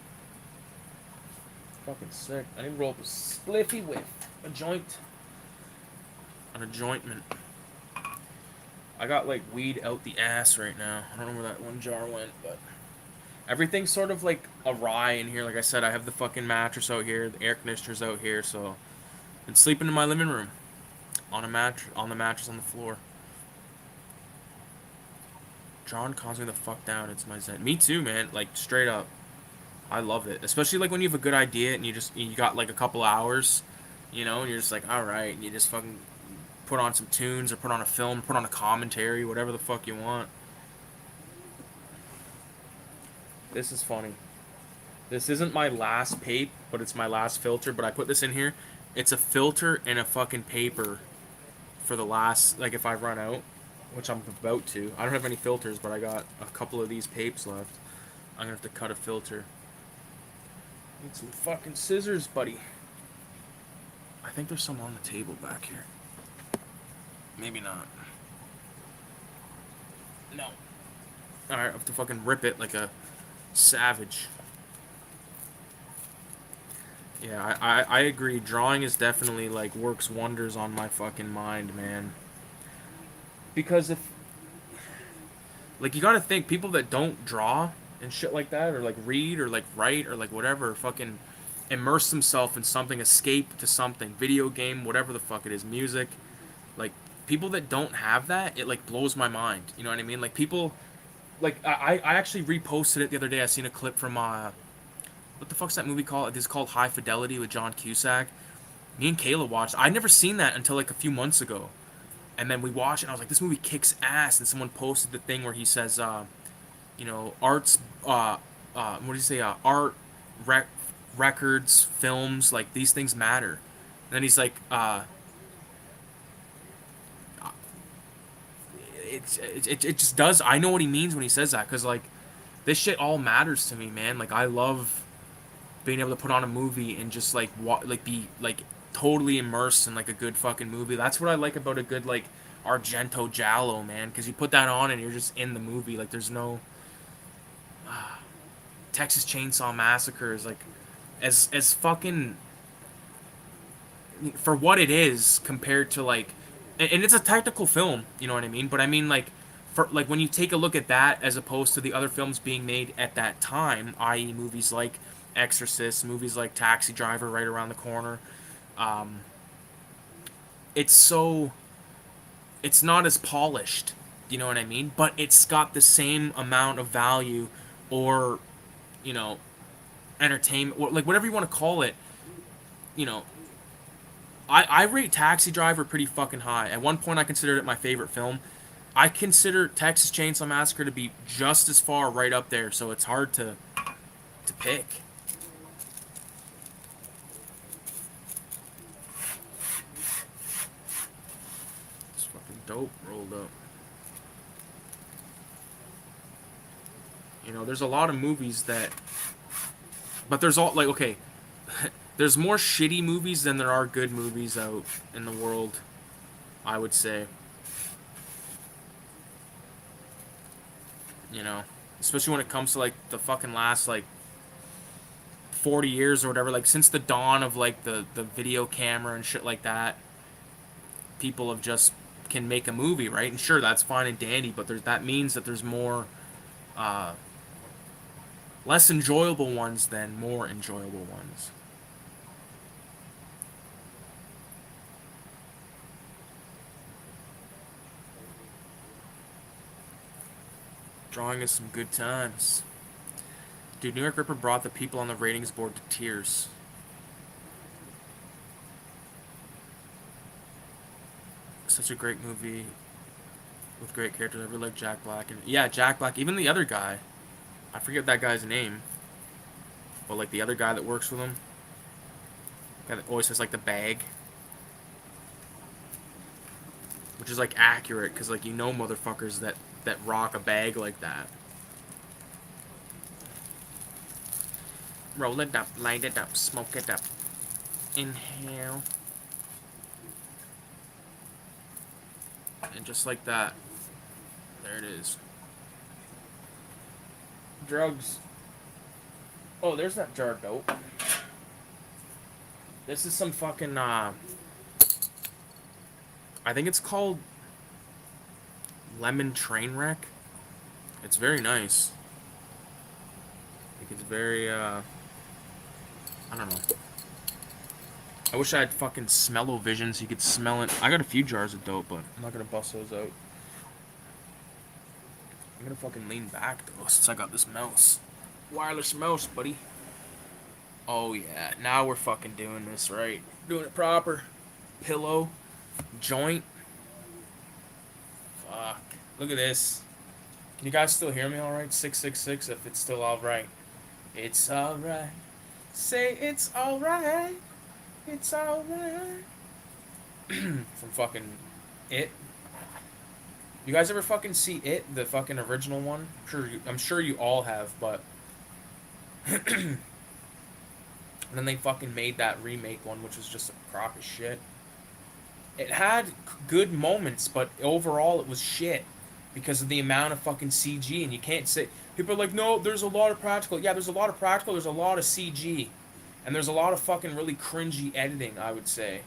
Fucking sick. I need to roll up a spliffy with a joint. An adjointment. I got like weed out the ass right now. I don't know where that one jar went, but everything's sort of like awry in here. Like I said, I have the fucking mattress out here, the air conditioner's out here, so I've been sleeping in my living room on a mattress, on the mattress on the floor. John calms me the fuck down. It's my zen. Me too, man. Like straight up, I love it. Especially like when you have a good idea and you got like a couple hours, you know, and you're just like, all right, and you just fucking put on some tunes or put on a film, put on a commentary, whatever the fuck you want. This is funny. This isn't my last pape, but it's my last filter. But I put this in here. It's a filter and a fucking paper for the last, like if I run out, which I'm about to. I don't have any filters, but I got a couple of these papes left. I'm gonna have to cut a filter. Need some fucking scissors, buddy. I think there's some on the table back here. Maybe not. No. Alright, I have to fucking rip it like a savage. Yeah, I agree. Drawing is definitely like works wonders on my fucking mind, man. Because if like you gotta think people that don't draw and shit like that or like read or like write or like whatever fucking immerse themselves in something, escape to something, video game, whatever the fuck it is, music, like people that don't have that, it like blows my mind. You know what I mean? Like people like I actually reposted it the other day. I seen a clip from what the fuck's that movie called? It's called High Fidelity with John Cusack. Me and Kayla watched. I'd never seen that until like a few months ago. And then we watched it and I was like, this movie kicks ass. And someone posted the thing where he says, you know, arts, what do you say, art, records, films, like these things matter. And then he's like, it just does. I know what he means when he says that, because like this shit all matters to me, man. Like I love being able to put on a movie and just like be like totally immersed in like a good fucking movie. That's what I like about a good like Argento giallo, man, because you put that on and you're just in the movie. Like there's no Texas Chainsaw Massacre is like as fucking for what it is compared to like, and it's a technical film, you know what I mean, but I mean like for like when you take a look at that as opposed to the other films being made at that time, i.e. movies like Exorcist, movies like Taxi Driver right around the corner, it's so, it's not as polished, you know what I mean, but it's got the same amount of value or, you know, entertainment, like whatever you want to call it, you know. I rate Taxi Driver pretty fucking high. At one point I considered it my favorite film. I consider Texas Chainsaw Massacre to be just as far right up there, so it's hard to to pick. It's fucking dope rolled up. You know, there's a lot of movies that... But there's all, like, okay... There's more shitty movies than there are good movies out in the world, I would say. You know? Especially when it comes to, like, the fucking last, like, 40 years or whatever. Like, since the dawn of, like, the video camera and shit like that, people have just... can make a movie, right? And sure, that's fine and dandy, but that means that there's more... less enjoyable ones than more enjoyable ones. Drawing us some good times. Dude, New York Ripper brought the people on the ratings board to tears. Such a great movie with great characters. I really like Jack Black. And yeah, Jack Black. Even the other guy. I forget that guy's name. But like the other guy that works with him. Guy that always has like the bag. Which is like accurate because like you know motherfuckers that rock a bag like that. Roll it up, light it up, smoke it up. Inhale. And just like that. There it is. Drugs. Oh, there's that jar of dope. This is some fucking, I think it's called Lemon Trainwreck. It's very nice. Like it's very, I don't know. I wish I had fucking smell-o-vision so you could smell it. I got a few jars of dope, but I'm not gonna bust those out. I'm gonna fucking lean back, though, since I got this mouse. Wireless mouse, buddy. Oh, yeah. Now we're fucking doing this right. Doing it proper. Pillow. Joint. Fuck. Look at this. Can you guys still hear me alright? 666 if it's still alright. It's alright. Say it's alright. It's alright. From fucking It. You guys ever fucking see It? The fucking original one? I'm sure you all have, but... And then they fucking made that remake one, which was just a crock of shit. It had good moments, but overall it was shit. Because of the amount of fucking CG, and you can't say... People are like, no, there's a lot of practical. Yeah, there's a lot of practical, there's a lot of CG. And there's a lot of fucking really cringy editing, I would say.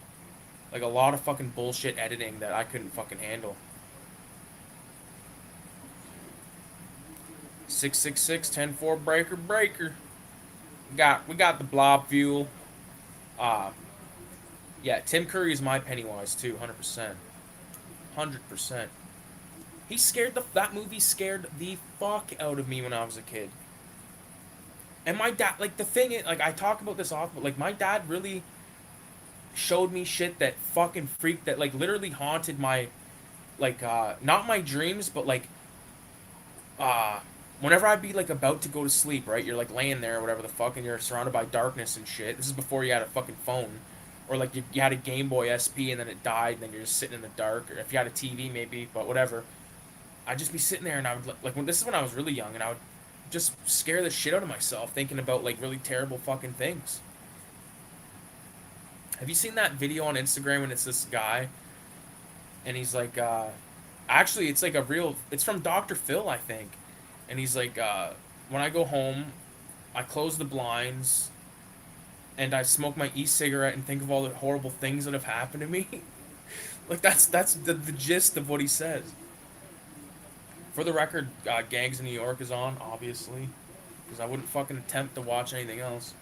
Like, a lot of fucking bullshit editing that I couldn't fucking handle. 666, 10-4, breaker. We got the blob fuel. Yeah, Tim Curry is my Pennywise, too, 100%. 100%. That movie scared the fuck out of me when I was a kid. And my dad, like, the thing is, like, I talk about this often, but, like, my dad really showed me shit that fucking freaked, that, like, literally haunted my, like, not my dreams, but, like, whenever I'd be, like, about to go to sleep, right, you're, like, laying there or whatever the fuck, and you're surrounded by darkness and shit. This is before you had a fucking phone. Or, like, you had a Game Boy SP, and then it died, and then you're just sitting in the dark. Or if you had a TV, maybe, but whatever. I'd just be sitting there, and I would, like, this is when I was really young, and I would just scare the shit out of myself thinking about, like, really terrible fucking things. Have you seen that video on Instagram when it's this guy? And he's like, actually, it's like it's from Dr. Phil, I think. And he's like, when I go home, I close the blinds, and I smoke my e-cigarette and think of all the horrible things that have happened to me. Like, that's the gist of what he says. For the record, Gangs in New York is on, obviously. Because I wouldn't fucking attempt to watch anything else.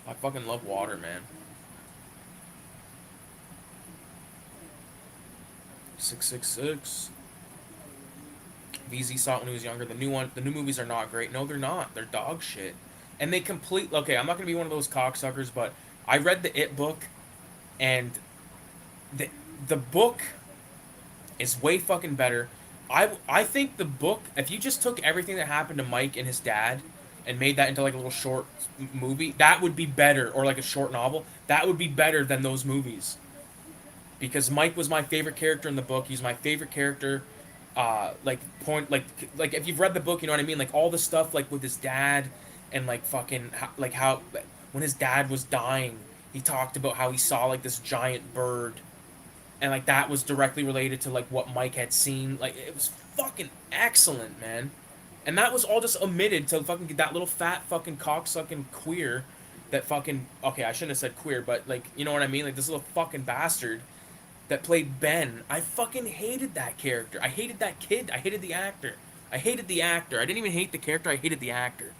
I fucking love water, man. 666. VZ saw it when he was younger. The new movies are not great. No, they're not. They're dog shit. And they okay, I'm not gonna be one of those cocksuckers, but I read the It book, and the book is way fucking better. I think the book, if you just took everything that happened to Mike and his dad and made that into like a little short movie, that would be better, or like a short novel. That would be better than those movies. Because Mike was my favorite character in the book. He's my favorite character. Like point like if you've read the book, you know what I mean. Like all the stuff like with his dad and like fucking like how when his dad was dying, he talked about how he saw like this giant bird, and like that was directly related to like what Mike had seen. Like it was fucking excellent, man. And that was all just omitted to fucking get that little fat fucking cocksucking queer that fucking okay, I shouldn't have said queer, but like you know what I mean? Like this little fucking bastard that played Ben. I fucking hated that character. I hated that kid. I hated the actor. I hated the actor. I didn't even hate the character. I hated the actor.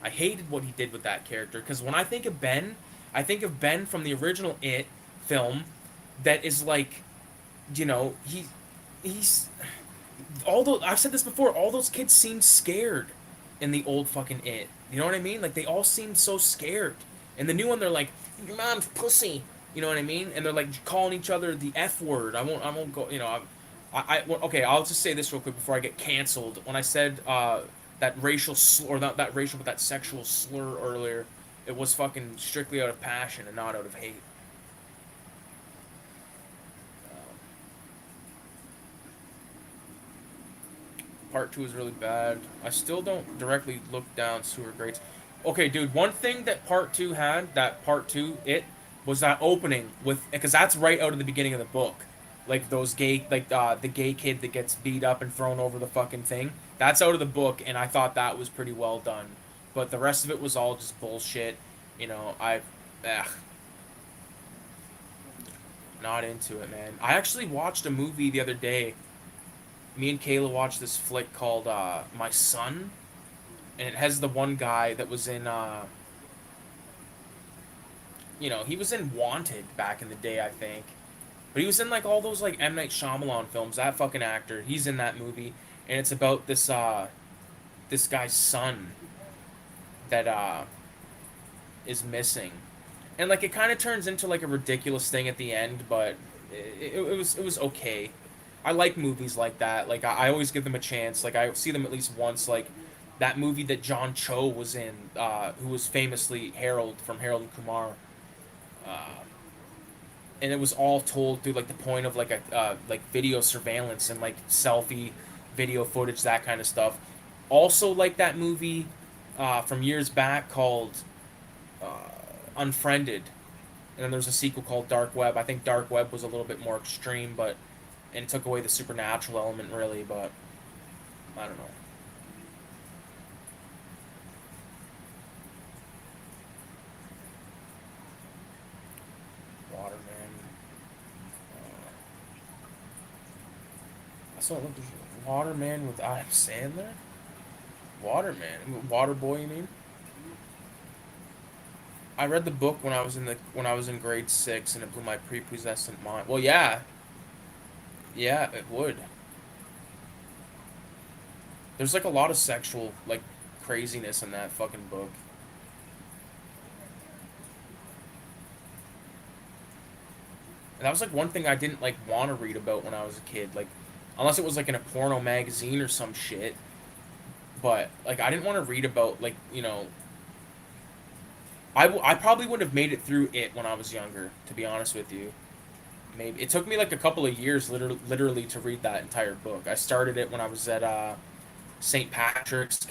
I hated what he did with that character because when I think of Ben, I think of Ben from the original It film that is like, you know, he's all those I've said this before, all those kids seemed scared in the old fucking It. You know what I mean? Like they all seemed so scared. In the new one they're like, your mom's pussy. You know what I mean? And they're like calling each other the F word. I won't go, you know, okay, I'll just say this real quick before I get canceled. When I said that racial slur, or not that racial but that sexual slur earlier, it was fucking strictly out of passion and not out of hate. Part two is really bad. I still don't directly look down sewer grades. Okay, dude. One thing that part two had, that part two it was that opening with because that's right out of the beginning of the book, like those gay like the gay kid that gets beat up and thrown over the fucking thing. That's out of the book, and I thought that was pretty well done. But the rest of it was all just bullshit. You know, ugh, not into it, man. I actually watched a movie the other day. Me and Kayla watched this flick called My Son, and it has the one guy that was in you know, he was in Wanted back in the day, I think. But he was in like all those like M Night Shyamalan films. That fucking actor, he's in that movie, and it's about this guy's son that is missing, and like it kind of turns into like a ridiculous thing at the end, but it was okay. I like movies like that. Like I always give them a chance. Like I see them at least once. Like that movie that John Cho was in, who was famously Harold from Harold and Kumar, uh, and it was all told through like the point of like a like video surveillance and like selfie video footage, that kind of stuff. Also like that movie from years back called uh, Unfriended, and then there's a sequel called Dark Web. I think Dark Web was a little bit more extreme, but and took away the supernatural element really, but I don't know. Waterman. I saw Waterman with Adam Sandler. Waterman, Waterboy, you mean? I read the book when I was in grade six, and it blew my prepubescent mind. Well, yeah, yeah, it would. There's like a lot of sexual like craziness in that fucking book. And that was like one thing I didn't like want to read about when I was a kid, like unless it was like in a porno magazine or some shit. But like I didn't want to read about like you know I probably would have made it through it when I was younger, to be honest with you. Maybe it took me like a couple of years literally to read that entire book. I started it when I was at St. Patrick's,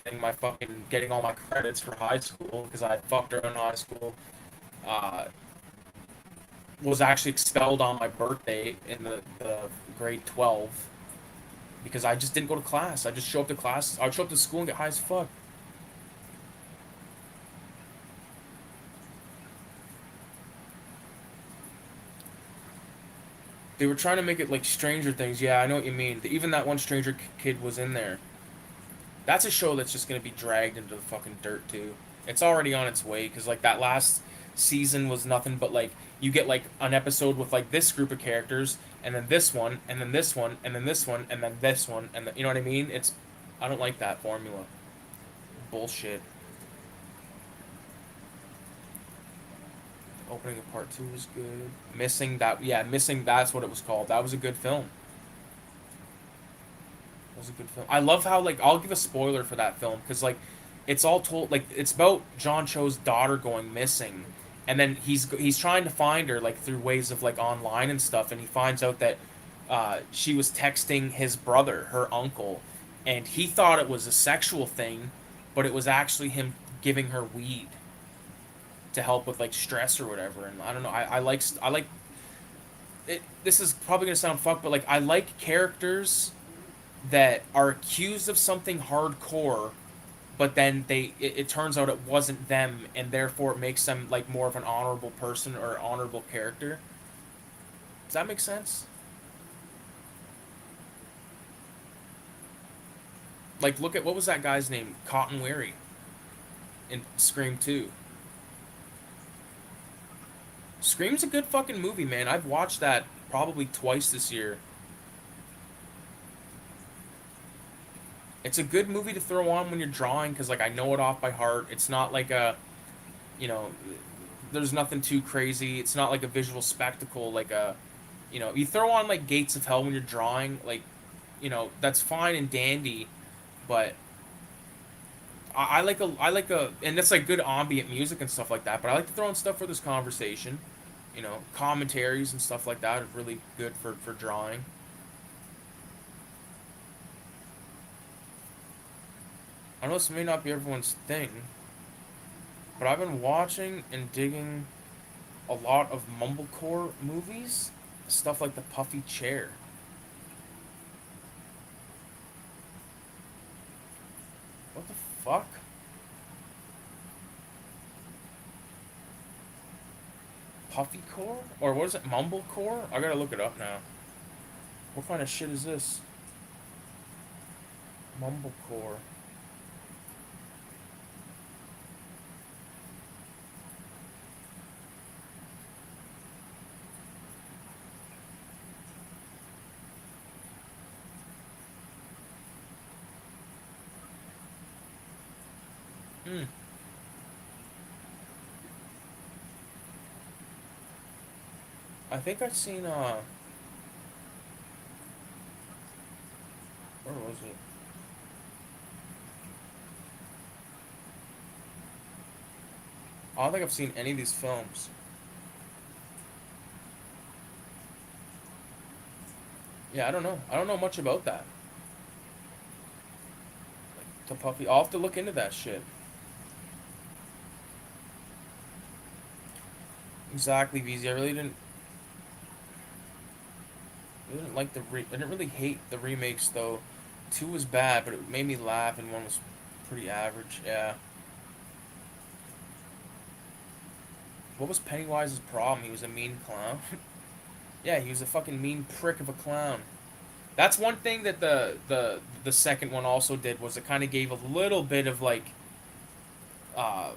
getting all my credits for high school because I fucked around in high school. Uh, was actually expelled on my birthday in the grade 12 because I just didn't go to class. I just show up to class. I would show up to school and get high as fuck. They were trying to make it like Stranger Things. Yeah, I know what you mean. Even that one Stranger Kid was in there. That's a show that's just gonna be dragged into the fucking dirt too. It's already on its way because like that last season was nothing but like you get like an episode with like this group of characters and then this one and then this one and then this one and then this one and you know what I mean? It's I don't like that formula. Bullshit. Opening of part two was good. Missing that, yeah, missing. That's what it was called. That was a good film. was a good film. I love how like I'll give a spoiler for that film because like it's all told like it's about John Cho's daughter going missing, and then he's trying to find her like through ways of like online and stuff, and he finds out that she was texting his brother, her uncle, and he thought it was a sexual thing, but it was actually him giving her weed to help with like stress or whatever. And I don't know. I like it. This is probably gonna sound fucked, but like I like characters that are accused of something hardcore, but then it turns out it wasn't them, and therefore it makes them like more of an honorable person or honorable character. Does that make sense? Like, look at what was that guy's name? Cotton Weary in Scream 2. Scream's a good fucking movie, man. I've watched that probably twice this year. It's a good movie to throw on when you're drawing because, like, I know it off by heart. It's not like a, you know, there's nothing too crazy. It's not like a visual spectacle, like a, you throw on like Gates of Hell when you're drawing, like, that's fine and dandy, but I like a, and that's like good ambient music and stuff like that. But I like to throw in stuff for this conversation, commentaries and stuff like that are really good for drawing. I know this may not be everyone's thing, but I've been watching and digging a lot of mumblecore movies, stuff like The Puffy Chair. What the fuck? Puffy core? Or what is it? Mumblecore? I gotta look it up now. What kind of shit is this? Mumblecore. Hmm. I think I've seen, where was it? I don't think I've seen any of these films. Yeah, I don't know. I don't know much about that. The Puffy. I'll have to look into that shit. Exactly, VZ. I really didn't like I didn't really hate the remakes though. Two was bad, but it made me laugh, and one was pretty average. Yeah. What was Pennywise's problem? He was a mean clown. Yeah, he was a fucking mean prick of a clown. That's one thing that the second one also did was it kind of gave a little bit of like uh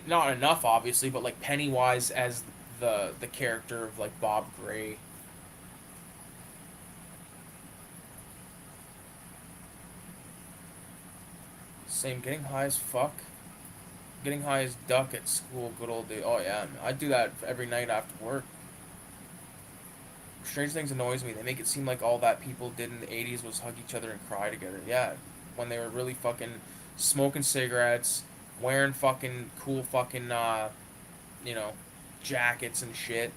not enough obviously, but like Pennywise as the character of like Bob Gray. Same, getting high as fuck. Getting high as duck at school, good old day. Oh yeah, I do that every night after work. Strange Things annoys me. They make it seem like all that people did in the 80s was hug each other and cry together. Yeah, when they were really fucking smoking cigarettes, wearing fucking cool fucking, you know, jackets and shit,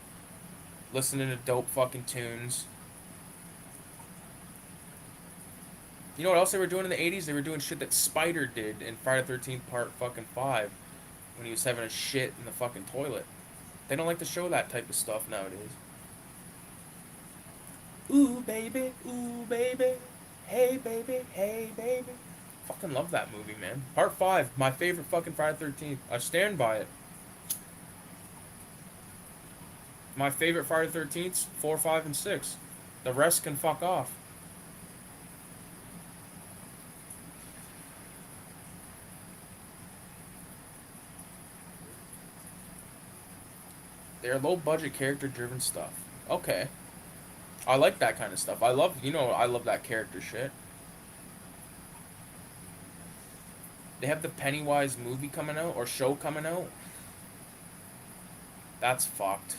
listening to dope fucking tunes. You know what else they were doing in the 80s? They were doing shit that Spider did in Friday the 13th Part fucking 5 when he was having a shit in the fucking toilet. They don't like to show that type of stuff nowadays. Ooh baby, hey baby. Fucking love that movie, man. Part 5, my favorite fucking Friday the 13th. I stand by it. My favorite Friday the 13th, 4, 5, and 6. The rest can fuck off. They're low budget, character driven stuff. Okay. I like that kind of stuff. I love that character shit. They have the Pennywise movie coming out, or show coming out. That's fucked.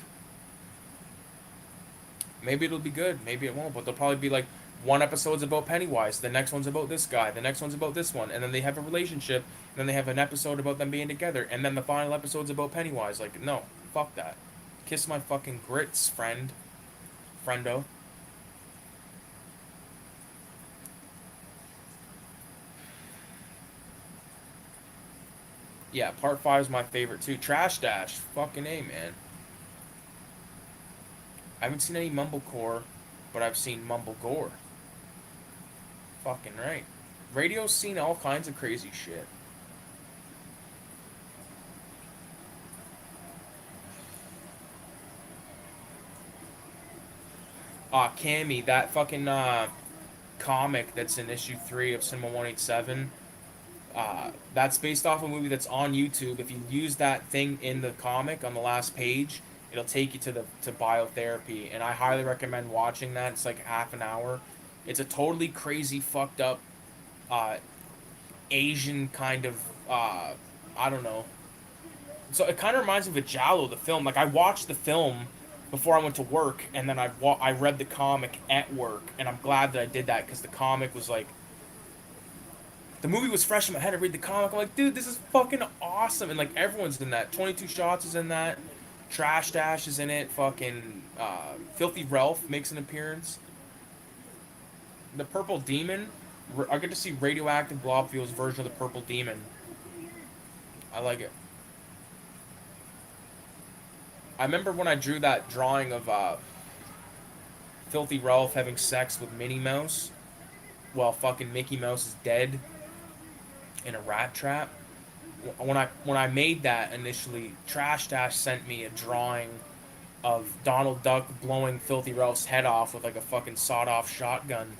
Maybe it'll be good, maybe it won't, but they'll probably be like One episode's about Pennywise, the next one's about this guy, the next one's about this one, and then they have a relationship, and then they have an episode about them being together, and then the final episode's about Pennywise. Like, no, fuck that. Kiss my fucking grits, friendo. Yeah, part 5 is my favorite too. Trash Dash, fucking A, man. I haven't seen any mumblecore, but I've seen mumble gore. Fucking right. Radio's seen all kinds of crazy shit. Cammy, that fucking comic that's in issue 3 of Cinema 187. That's based off a movie that's on YouTube. If you use that thing in the comic on the last page, it'll take you to the to biotherapy, and I highly recommend watching that. It's like half an hour. It's a totally crazy, fucked up, uh, Asian kind of, I don't know. So it kind of reminds me of giallo, the film. Like I watched the film before I went to work, and then I read the comic at work, and I'm glad that I did that because the comic was like the movie was fresh in my head. I read the comic. I'm like, dude, this is fucking awesome. And like everyone's in that. 22 Shots is in that. Trash Dash is in it. Fucking Filthy Ralph makes an appearance. The Purple Demon. I get to see Radioactive Blobfield's version of the Purple Demon. I like it. I remember when I drew that drawing of Filthy Ralph having sex with Minnie Mouse while fucking Mickey Mouse is dead in a rat trap. When I made that initially, Trash Dash sent me a drawing of Donald Duck blowing Filthy Ralph's head off with like a fucking sawed-off shotgun,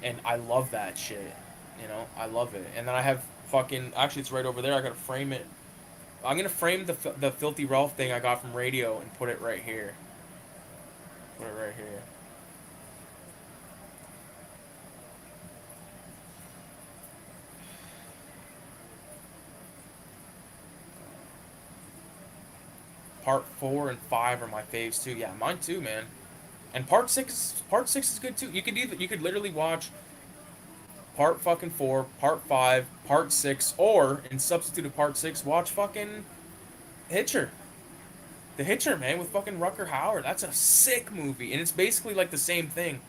and I love that shit. You know, I love it. And then I have fucking actually it's right over there. I gotta frame it. I'm gonna frame the Filthy Ralph thing I got from Radio and put it right here. Put it right here. Part 4 and 5 are my faves too. Yeah, mine too, man. And part 6 is good too. You could literally watch part fucking 4, part 5, part 6, or in substitute of part 6, watch fucking Hitcher. The Hitcher, man, with fucking Rucker Hauer. That's a sick movie, and it's basically like the same thing.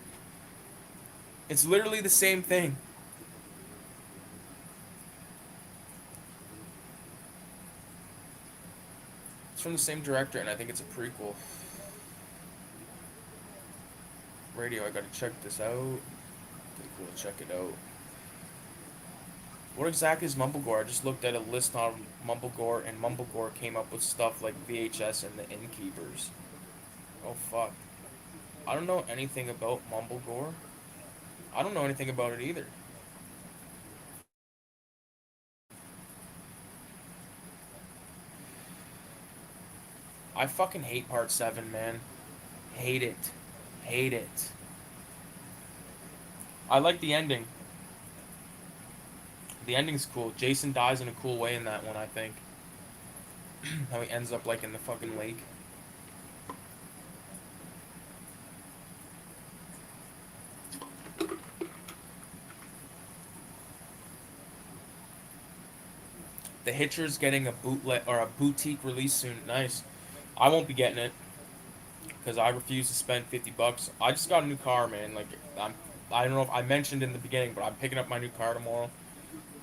It's literally the same thing. It's from the same director, and I think it's a prequel. Radio, I gotta check this out. Pretty cool, check it out. What exactly is Mumblegore? I just looked at a list on Mumblegore, and Mumblegore came up with stuff like VHS and the Innkeepers. Oh fuck. I don't know anything about Mumblegore. I don't know anything about it either. I fucking hate part 7, man. Hate it. Hate it. I like the ending. The ending's cool. Jason dies in a cool way in that one, I think. How he ends up like in the fucking lake. The Hitcher's getting a bootlet or a boutique release soon. Nice. I won't be getting it because I refuse to spend $50. I just got a new car, man. Like I don't know if I mentioned in the beginning, but I'm picking up my new car tomorrow.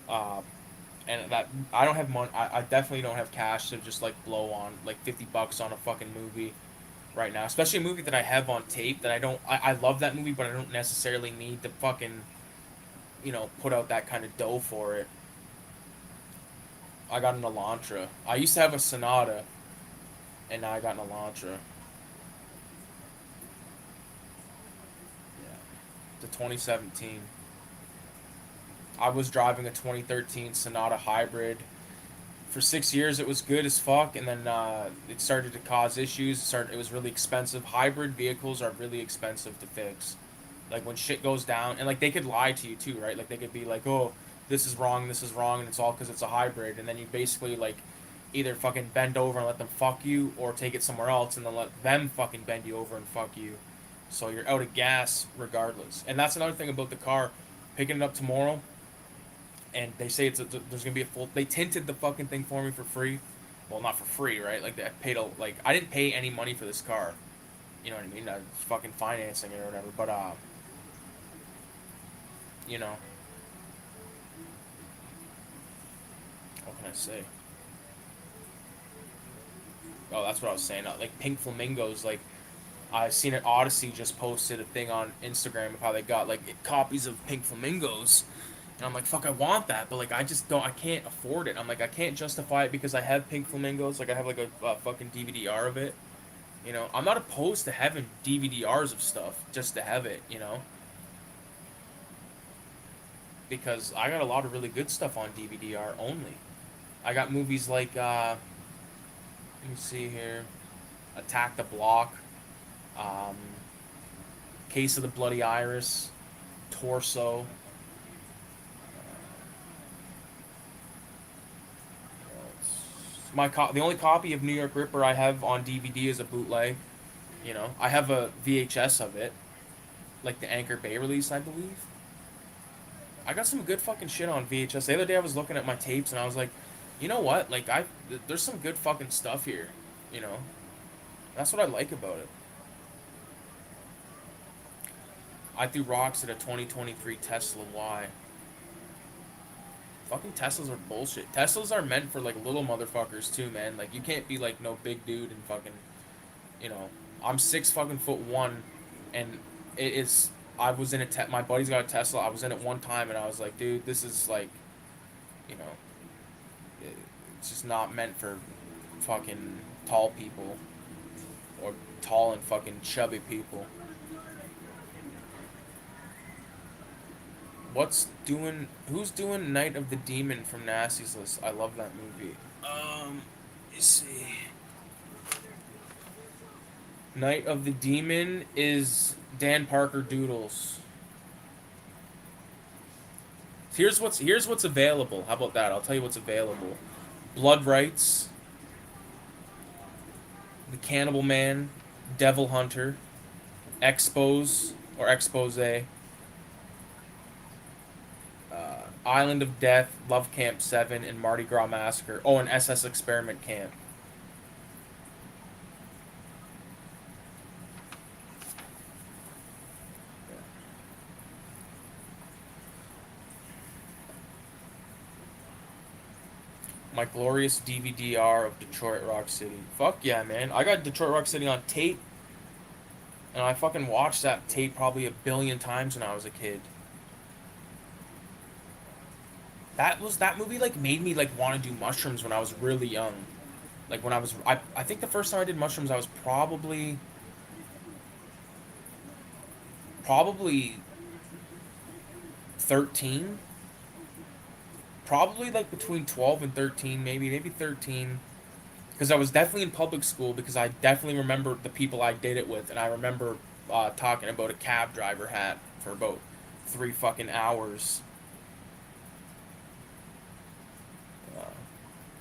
Uh, and that I don't have money. I definitely don't have cash to just like blow on like $50 on a fucking movie right now. Especially a movie that I have on tape that I don't. I love that movie, but I don't necessarily need to fucking put out that kind of dough for it. I got an Elantra. I used to have a Sonata, and now I got an Elantra. Yeah. The 2017. I was driving a 2013 Sonata Hybrid. For 6 years, it was good as fuck, and then it started to cause issues. It was really expensive. Hybrid vehicles are really expensive to fix. Like when shit goes down, and like they could lie to you too, right? Like they could be like, "Oh, this is wrong," and it's all because it's a hybrid, and then you basically like either fucking bend over and let them fuck you, or take it somewhere else and then let them fucking bend you over and fuck you. So you're out of gas regardless. And that's another thing about the car. Picking it up tomorrow, and they say there's gonna be a full. They tinted the fucking thing for me for free. Well, not for free, right? Like I paid I didn't pay any money for this car. You know what I mean? I was fucking financing it or whatever. But you know, what can I say? Oh, that's what I was saying. Like Pink Flamingos, like I seen it. Odyssey just posted a thing on Instagram of how they got like copies of Pink Flamingos, and I'm like, fuck, I want that, but like I just don't. I can't afford it. I'm like, I can't justify it because I have Pink Flamingos. Like I have like a fucking DVD-R of it. You know, I'm not opposed to having DVD-Rs of stuff just to have it. You know, because I got a lot of really good stuff on DVD-R only. I got movies like let me see here, Attack the Block, um, Case of the Bloody Iris, Torso. The only copy of New York Ripper I have on DVD is a bootleg. You know, I have a VHS of it, like the Anchor Bay release, I believe. I got some good fucking shit on VHS. The other day I was looking at my tapes and I was like, you know what? Like there's some good fucking stuff here. You know, that's what I like about it. I threw rocks at a 2023 Tesla Y. Fucking Teslas are bullshit. Teslas are meant for like little motherfuckers too, man. Like you can't be like no big dude and fucking, you know. I'm 6 fucking foot 1, and it is. I was in my buddy's got a Tesla. I was in it one time, and I was like, dude, this is like, you know, it's just not meant for fucking tall people or tall and fucking chubby people. Who's doing Night of the Demon from Nasty's List? I love that movie. Let's see. Night of the Demon is Dan Parker Doodles. Here's what's available. How about that? I'll tell you what's available. Blood Rights, The Cannibal Man, Devil Hunter, Expose or Expose, Island of Death, Love Camp 7, and Mardi Gras Massacre. Oh, and SS Experiment Camp. My glorious DVD-R of Detroit Rock City. Fuck yeah, man. I got Detroit Rock City on tape, and I fucking watched that tape probably a billion times when I was a kid. That movie like made me like want to do mushrooms when I was really young. Like when I think the first time I did mushrooms I was probably 13. Probably like between 12 and 13, maybe 13. Because I was definitely in public school because I definitely remember the people I did it with, and I remember talking about a cab driver hat for about 3 fucking hours.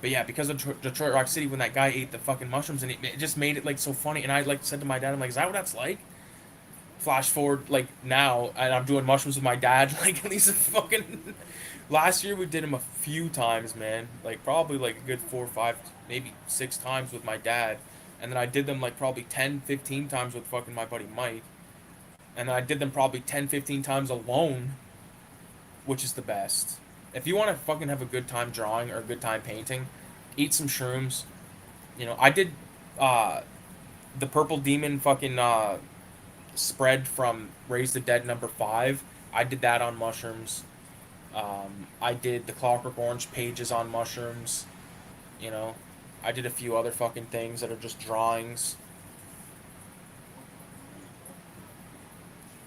But yeah, because of Detroit Rock City, when that guy ate the fucking mushrooms, and it just made it like so funny. And I like said to my dad, I'm like, is that what that's like? Flash forward like now, and I'm doing mushrooms with my dad. Like at least fucking last year we did them a few times, man. Like probably like a good 4, 5, maybe 6 times with my dad, and then I did them like probably 10, 15 times with fucking my buddy Mike, and then I did them probably 10, 15 times alone, which is the best. If you want to fucking have a good time drawing or a good time painting, eat some shrooms. You know, I did uh, the Purple Demon fucking spread from Raise the Dead #5. I did that on mushrooms. I did the Clockwork Orange pages on mushrooms. You know, I did a few other fucking things that are just drawings.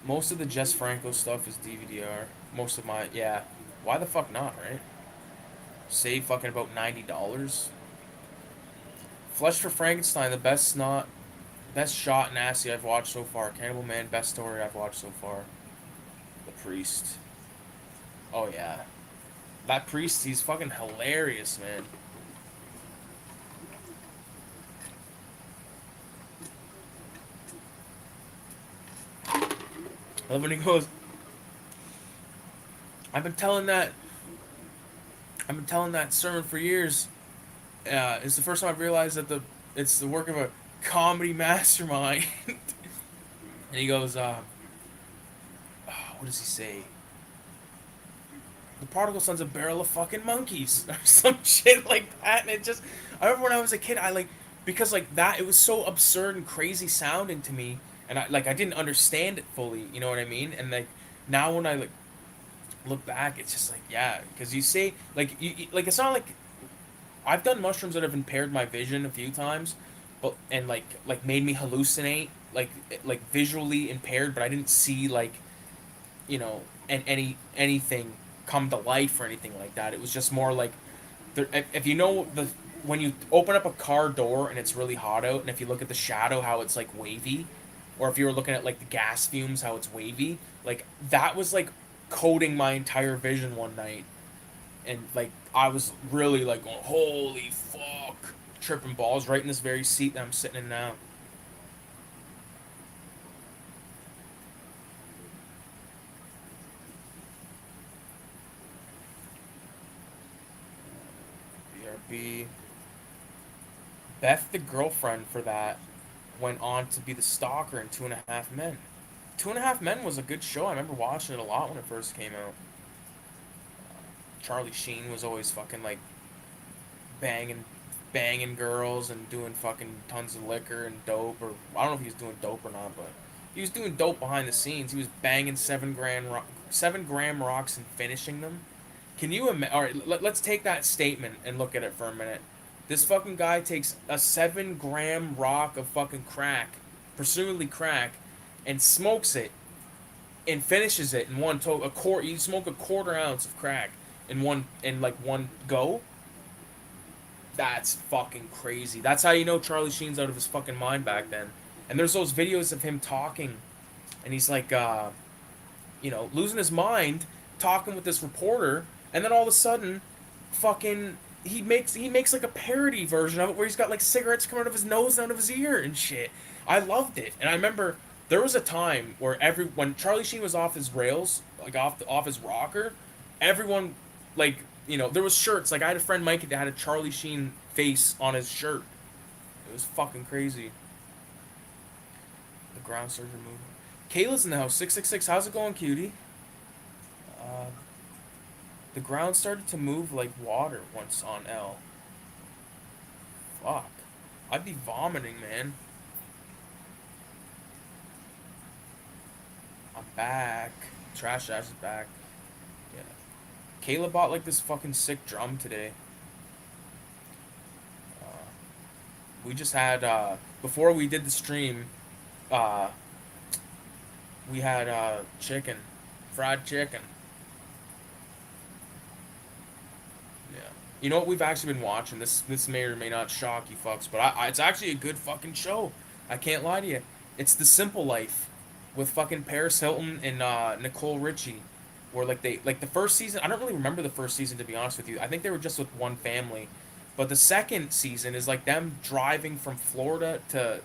Most of the Jess Franco stuff is DVD-R. Most of my, yeah. Why the fuck not, right? Save fucking about $90. Flesh for Frankenstein, the best shot nasty I've watched so far. Cannibal Man, best story I've watched so far. The Priest. Oh yeah. That Priest, he's fucking hilarious, man. love when he goes, I've been telling that I've been telling that sermon for years. It's the first time I've realized that it's the work of a comedy mastermind. And he goes, what does he say? The prodigal son's a barrel of fucking monkeys or some shit like that. And it just, I remember when I was a kid, I like, because like that, it was so absurd and crazy sounding to me, and I didn't understand it fully. You know what I mean? And like now when I like look back, it's just like, yeah, because you say like like it's not like I've done mushrooms that have impaired my vision a few times, but and like made me hallucinate, like visually impaired, but I didn't see like, you know, and anything come to life or anything like that. It was just more like, there, if you know the when you open up a car door and it's really hot out, and if you look at the shadow how it's like wavy, or if you were looking at like the gas fumes how it's wavy, like that was like coating my entire vision one night, and like I was really like going, holy fuck, tripping balls right in this very seat that I'm sitting in now. BRB. Beth, the girlfriend for that, went on to be the stalker in Two and a Half Men. Two and a Half Men was a good show. I remember watching it a lot when it first came out. Charlie Sheen was always fucking like banging, banging girls and doing fucking tons of liquor and dope. Or I don't know if he was doing dope or not, but he was doing dope behind the scenes. He was banging 7 gram rocks and finishing them. Can you imagine? All right, let's take that statement and look at it for a minute. This fucking guy takes a 7 gram rock of fucking crack, presumably crack, and smokes it and finishes it in one toke. You smoke a quarter ounce of crack in like one go. That's fucking crazy. That's how you know Charlie Sheen's out of his fucking mind back then. And there's those videos of him talking, and he's like, losing his mind, talking with this reporter, and then all of a sudden, fucking, he makes like a parody version of it where he's got like cigarettes coming out of his nose and out of his ear and shit. I loved it, and I remember there was a time where when Charlie Sheen was off his rails, like off his rocker, everyone like there was shirts. Like I had a friend Mike that had a Charlie Sheen face on his shirt. It was fucking crazy. The ground surge movement. Kayla's in the house. 666. How's it going, cutie? Uh, the ground started to move like water once on L. Fuck. I'd be vomiting, man. I'm back. Trash Ash is back. Yeah. Kayla bought like this fucking sick drum today. Uh, we just had before we did the stream, uh, we had chicken, fried chicken. Yeah. You know what we've actually been watching? This may or may not shock you fucks, but it's actually a good fucking show. I can't lie to you. It's The Simple Life with fucking Paris Hilton and Nicole Richie. Where like the first season, I don't really remember the first season to be honest with you. I think they were just with one family. But the second season is like them driving from Florida to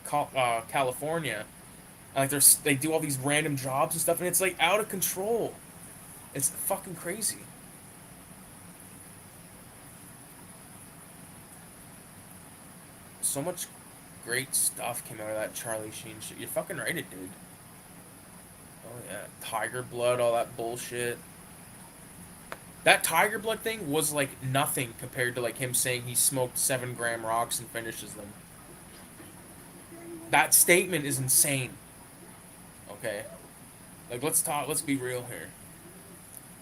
California. And like they do all these random jobs and stuff, and it's like out of control. It's fucking crazy. So much great stuff came out of that Charlie Sheen shit. You're fucking right, it did. Oh yeah, Tiger Blood, all that bullshit. That Tiger Blood thing was like nothing compared to like him saying he smoked 7 gram rocks and finishes them. That statement is insane. Okay, like let's be real here.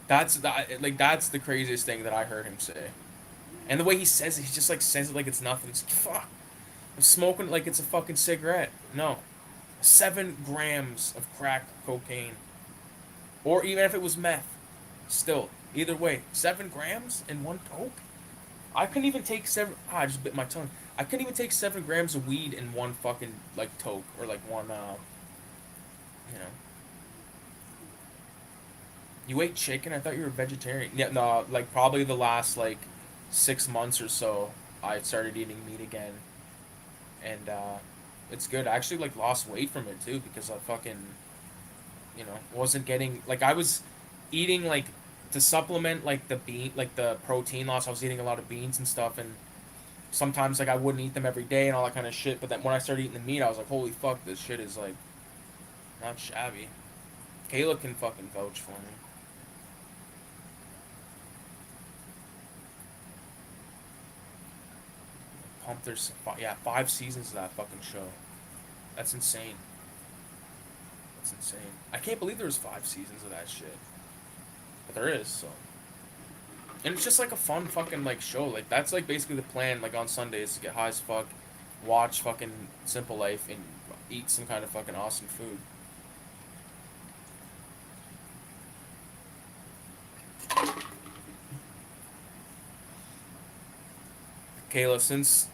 That's the craziest thing that I heard him say. And the way he says it, he just like says it like it's nothing. It's fuck. I'm smoking it like it's a fucking cigarette. No, 7 grams of crack cocaine, or even if it was meth, still either way, 7 grams in one toke. I couldn't even take seven. I just bit my tongue. I couldn't even take 7 grams of weed in one fucking like toke or like one. You know. You ate chicken? I thought you were a vegetarian. Yeah, no. Like probably the last like 6 months or so, I started eating meat again, and it's good. I actually like lost weight from it too because I fucking You know, wasn't getting like I was eating like to supplement like the bean like the protein loss. I was eating a lot of beans and stuff, and sometimes like I wouldn't eat them every day and all that kind of shit. But then when I started eating the meat, I was like, holy fuck, this shit is like not shabby. Kayla can fucking vouch for me. Pumped. There's yeah 5 seasons of that fucking show. That's insane. That's insane. I can't believe there was 5 seasons of that shit, but there is. So, and it's just like a fun fucking like show. Like that's like basically the plan. Like on Sundays to get high as fuck, watch fucking Simple Life, and eat some kind of fucking awesome food. Kayla, since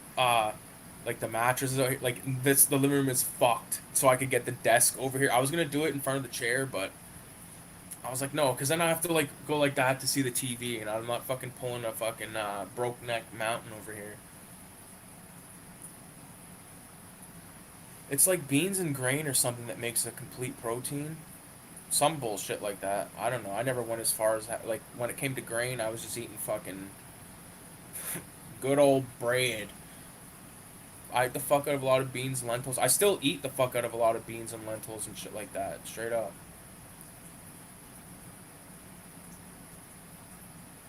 like the mattress is like this, the living room is fucked. So I could get the desk over here. I was gonna do it in front of the chair, but I was like, no, because then I have to like go like that to see the TV, and I'm not fucking pulling a fucking broke neck mountain over here. It's like beans and grain or something that makes a complete protein. Some bullshit like that. I don't know. I never went as far as that. Like when it came to grain, I was just eating fucking good old bread. I eat the fuck out of a lot of beans and lentils. I still eat the fuck out of a lot of beans and lentils and shit like that. Straight up.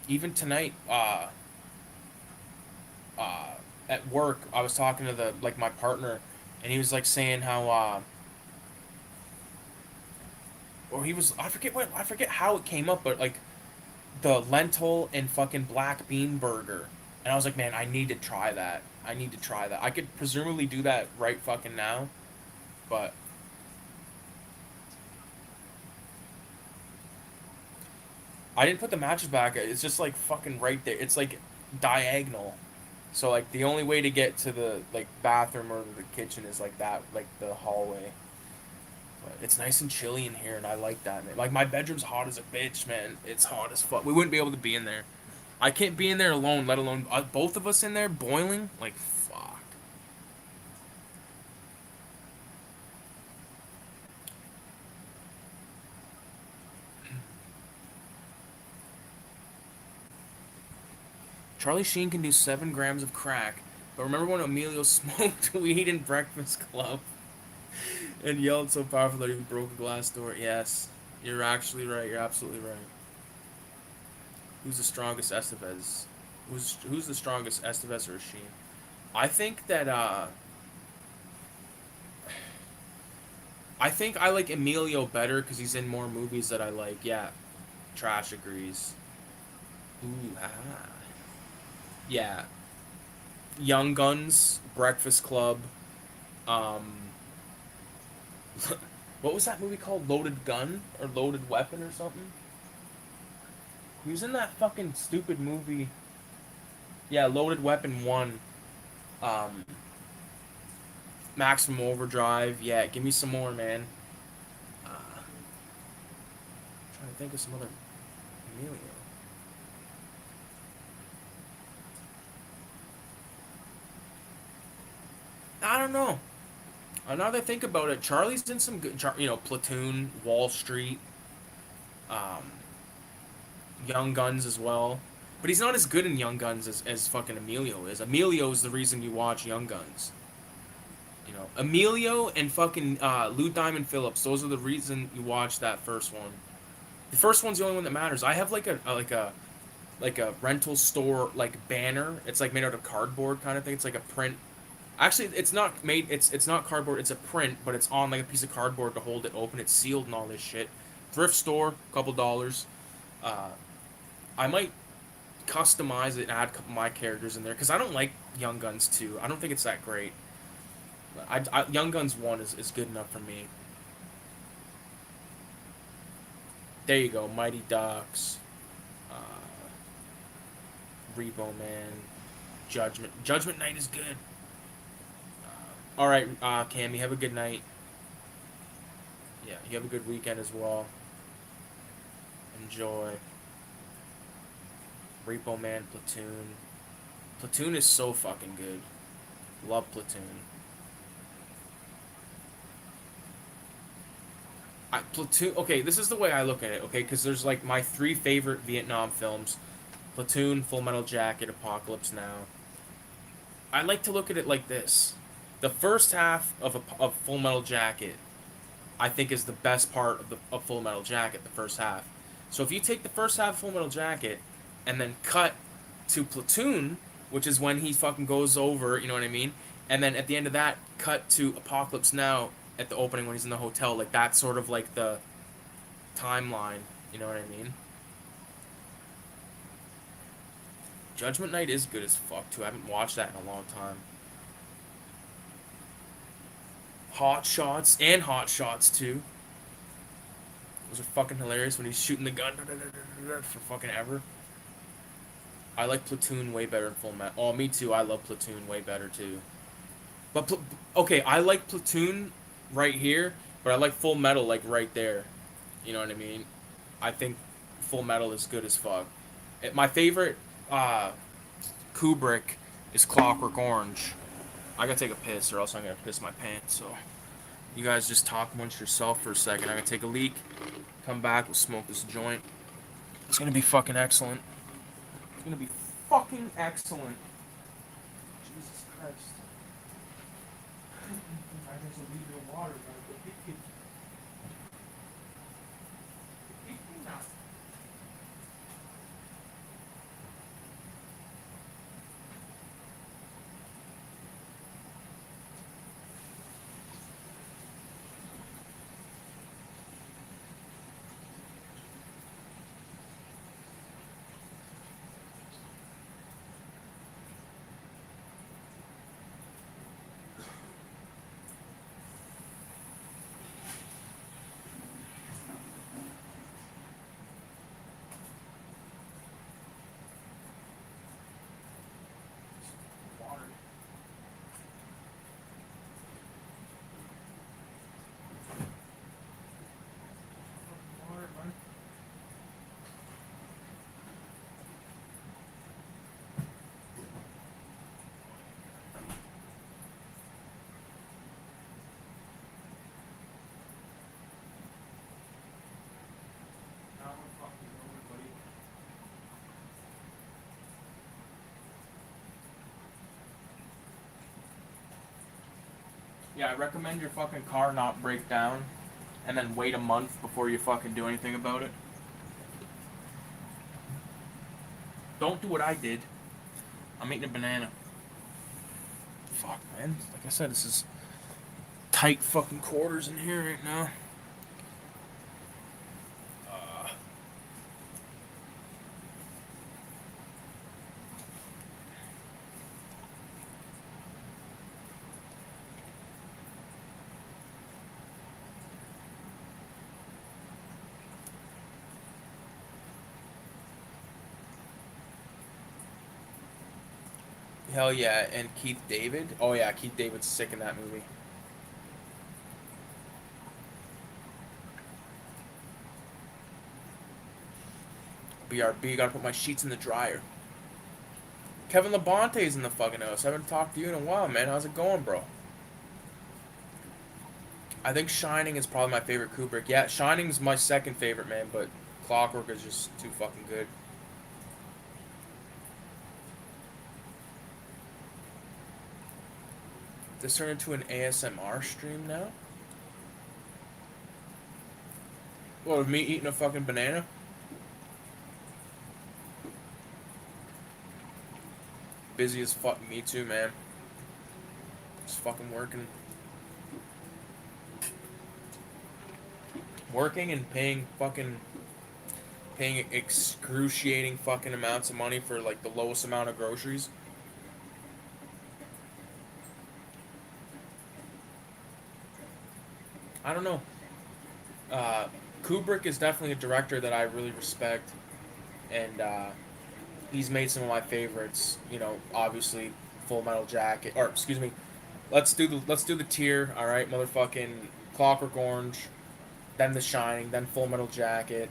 Even tonight, uh, at work, I was talking to the like my partner, and he was like saying how or he was I forget how it came up, but like the lentil and fucking black bean burger, and I was like, man, I need to try that. I need to try that. I could presumably do that right fucking now, but I didn't put the mattress back. It's just like fucking right there. It's like diagonal. So like the only way to get to the like bathroom or the kitchen is like that, like the hallway. But it's nice and chilly in here, and I like that, man. Like my bedroom's hot as a bitch, man. It's hot as fuck. We wouldn't be able to be in there. I can't be in there alone, let alone both of us in there boiling. Like fuck. Charlie Sheen can do 7 grams of crack, but remember when Emilio smoked weed in Breakfast Club and yelled so powerful that he broke a glass door? Yes, you're actually right. You're absolutely right. Who's the strongest Estevez? Who's the strongest Estevez or Sheen? I think that I think I like Emilio better because he's in more movies that I like. Yeah, Trash agrees. Ooh, ah. Yeah, Young Guns, Breakfast Club. Um, what was that movie called? Loaded Gun or Loaded Weapon or something? He was in that fucking stupid movie. Yeah, Loaded Weapon 1. Um, Maximum Overdrive. Yeah, give me some more, man. Trying to think of some other Emilio. I don't know. Now that I think about it, Charlie's in some good, Platoon, Wall Street, um, Young Guns as well. But he's not as good in Young Guns as fucking Emilio is. Emilio is the reason you watch Young Guns. You know, Emilio and fucking Lou Diamond Phillips. Those are the reason you watch that first one. The first one's the only one that matters. I have like a rental store like banner. It's like made out of cardboard kind of thing. It's like a print. Actually, it's not made. It's not cardboard. It's a print, but it's on like a piece of cardboard to hold it open. It's sealed and all this shit. Thrift store, couple dollars. Uh, I might customize it and add a couple of my characters in there because I don't like Young Guns 2. I don't think it's that great. Young Guns 1 is good enough for me. There you go, Mighty Ducks, uh, Repo Man, Judgment Night is good. All right, Cam, you have a good night. Yeah, you have a good weekend as well. Enjoy. Repo Man, Platoon. Platoon is so fucking good. Love Platoon. Platoon. Okay, this is the way I look at it. Okay, because there's like my three favorite Vietnam films: Platoon, Full Metal Jacket, Apocalypse Now. I like to look at it like this: the first half of Full Metal Jacket, I think, is the best part of Full Metal Jacket. The first half. So if you take the first half of Full Metal Jacket, and then cut to Platoon, which is when he fucking goes over, you know what I mean? And then at the end of that, cut to Apocalypse Now at the opening when he's in the hotel. Like that's sort of like the timeline. You know what I mean? Judgment Night is good as fuck too. I haven't watched that in a long time. Hot Shots and Hot Shots too. Those are fucking hilarious when he's shooting the gun for fucking ever. I like Platoon way better than Full Metal. Oh, me too. I love Platoon way better too. But okay, I like Platoon right here, but I like Full Metal like right there. You know what I mean? I think Full Metal is good as fuck. My favorite uh, Kubrick is Clockwork Orange. I gotta take a piss, or else I'm gonna piss my pants. So you guys just talk amongst yourself for a second. I gotta take a leak. Come back. We'll smoke this joint. It's gonna be fucking excellent. It's gonna be fucking excellent. Jesus Christ. I guess I'll leave your water. Yeah, I recommend your fucking car not break down and then wait a month before you fucking do anything about it. Don't do what I did. I'm eating a banana. Fuck, man. Like I said, this is tight fucking quarters in here right now. Hell yeah, and Keith David. Oh yeah, Keith David's sick in that movie. BRB, gotta put my sheets in the dryer. Kevin Labonte's in the fucking house. I haven't talked to you in a while, man. How's it going, bro? I think Shining is probably my favorite Kubrick. Yeah, Shining's my second favorite, man, but Clockwork is just too fucking good. This turned into an ASMR stream now? What, with me eating a fucking banana? Busy as fuck. Me too, man. Just fucking working. Working and paying excruciating fucking amounts of money for like the lowest amount of groceries. I don't know. Uh, Kubrick is definitely a director that I really respect, and he's made some of my favorites. You know, obviously Full Metal Jacket, or excuse me, let's do the tier. All right, motherfucking Clockwork Orange, then The Shining, then Full Metal Jacket,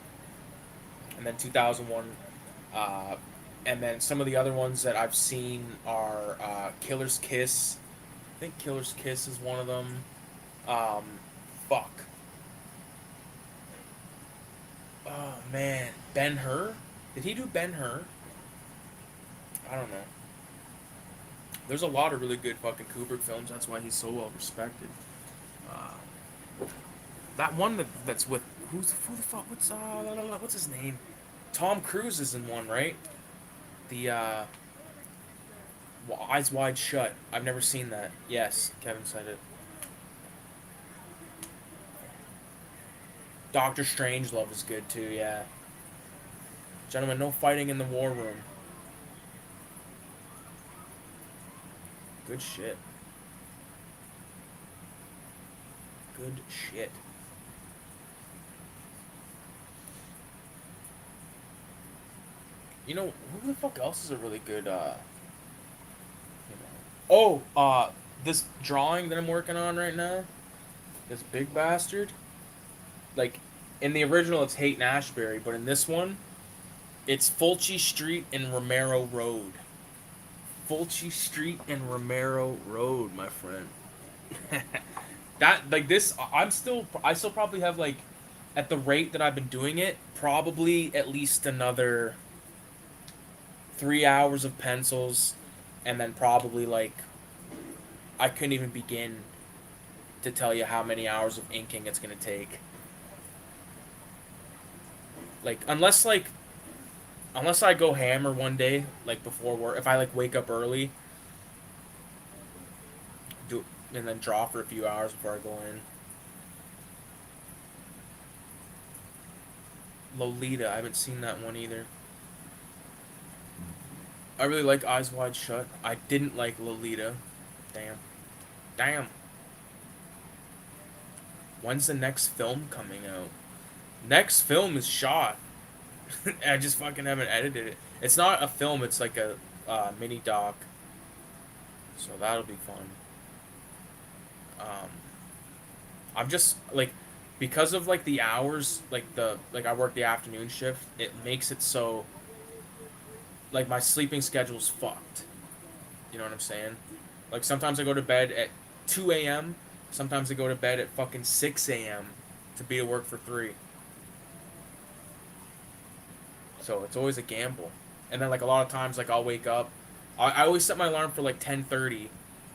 and then 2001. Uh, and then some of the other ones that I've seen are Killer's Kiss. I think Killer's Kiss is one of them. Um, fuck. Oh man, Ben-Hur? Did he do Ben-Hur? I don't know. There's a lot of really good fucking Kubrick films. That's why he's so well respected. Uh, that one that's with who the fuck? What's his name? Tom Cruise is in one, right? The Eyes Wide Shut. I've never seen that. Yes, Kevin said it. Doctor Strangelove is good too. Yeah. Gentlemen, no fighting in the war room. Good shit. Good shit. You know, who the fuck else is a really good, this drawing that I'm working on right now, this big bastard, like, in the original it's Haight Ashbury, but in this one, it's Fulci Street and Romero Road. Fulci Street and Romero Road, my friend. That, like, this, I still probably have, like, at the rate that I've been doing it, probably at least another 3 hours of pencils, and then probably, like, I couldn't even begin to tell you how many hours of inking it's gonna take. Like, unless I go hammer one day, like before work, if I like wake up early, do and then draw for a few hours before I go in. Lolita, I haven't seen that one either. I really like Eyes Wide Shut. I didn't like Lolita. Damn. Damn. When's the next film coming out? Next film is shot. I just fucking haven't edited it. It's not a film, it's like a mini doc. So that'll be fun. Um, I'm just like because of like the hours, like I work the afternoon shift, it makes it so like my sleeping schedule's fucked. You know what I'm saying? Like sometimes I go to bed at 2 a.m. Sometimes I go to bed at fucking 6 a.m. to be at work for 3. So it's always a gamble. And then like a lot of times like I'll wake up. I always set my alarm for like 10:30.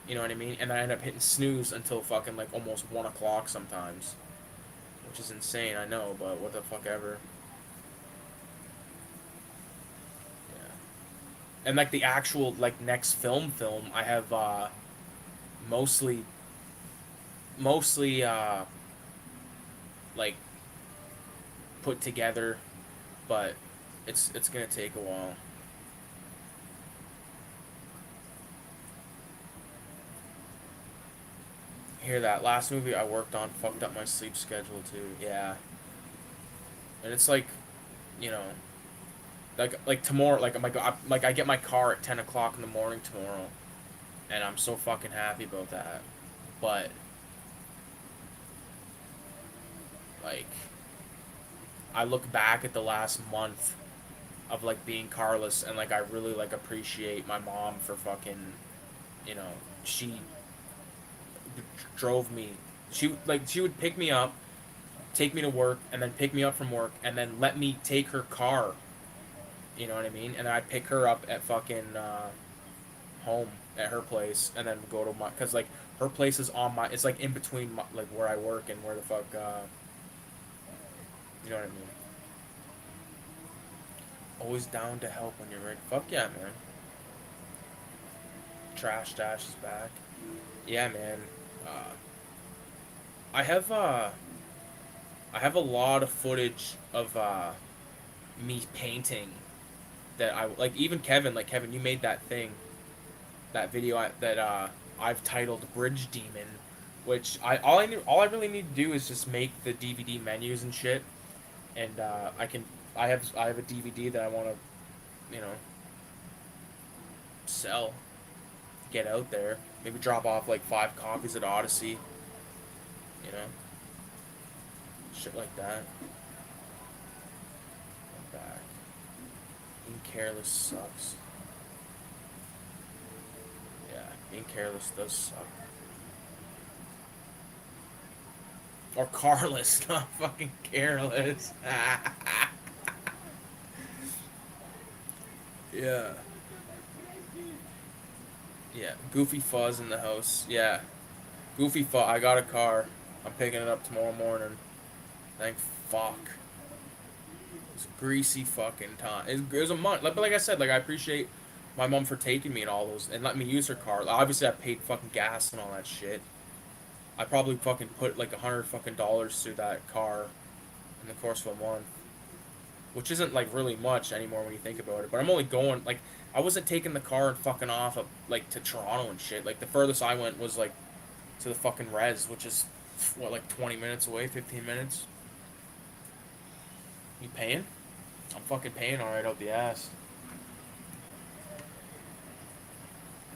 You know what I mean? And then I end up hitting snooze until fucking like almost 1 o'clock sometimes, which is insane. I know, but what the fuck ever. Yeah. And like the actual like next film, I have mostly mostly like put together, but it's gonna take a while. Hear that? Last movie I worked on fucked up my sleep schedule too. Yeah, and it's like, you know, like tomorrow, like I get my car at 10 o'clock in the morning tomorrow, and I'm so fucking happy about that. But like, I look back at the last month of like being carless, and like I really like appreciate my mom for fucking, you know, she drove me. She would pick me up, take me to work, and then pick me up from work, and then let me take her car. You know what I mean? And I'd pick her up at fucking home at her place, and then go to my, cause like her place is on my, it's like in between my, like where I work and where the fuck, you know what I mean? Always down to help when you're ready. Fuck yeah, man. Trash Dash is back. Yeah, man. Uh, I have I have a lot of footage of me painting that I like. Even Kevin, like Kevin, you made that thing, that video that I've titled Bridge Demon, which all I really need to do is just make the DVD menus and shit, and I have a DVD that I want to, you know, sell, get out there, maybe drop off like 5 copies at Odyssey, you know, shit like that. I'm back. Being careless sucks. Yeah, being careless does suck. Or carless, not fucking careless. Yeah. Yeah. Goofy Fuzz in the house. Yeah. Goofy Fuzz. I got a car. I'm picking it up tomorrow morning. Thank fuck. It's greasy fucking time. It was a month. But like I said, like I appreciate my mom for taking me and all those and letting me use her car. Obviously, I paid fucking gas and all that shit. I probably fucking put like $100 through that car in the course of a month, which isn't like really much anymore when you think about it. But I'm only going like I wasn't taking the car and fucking off of, like to Toronto and shit. Like the furthest I went was like to the fucking res, which is what like 20 minutes away, 15 minutes. You paying? I'm fucking paying alright out the ass.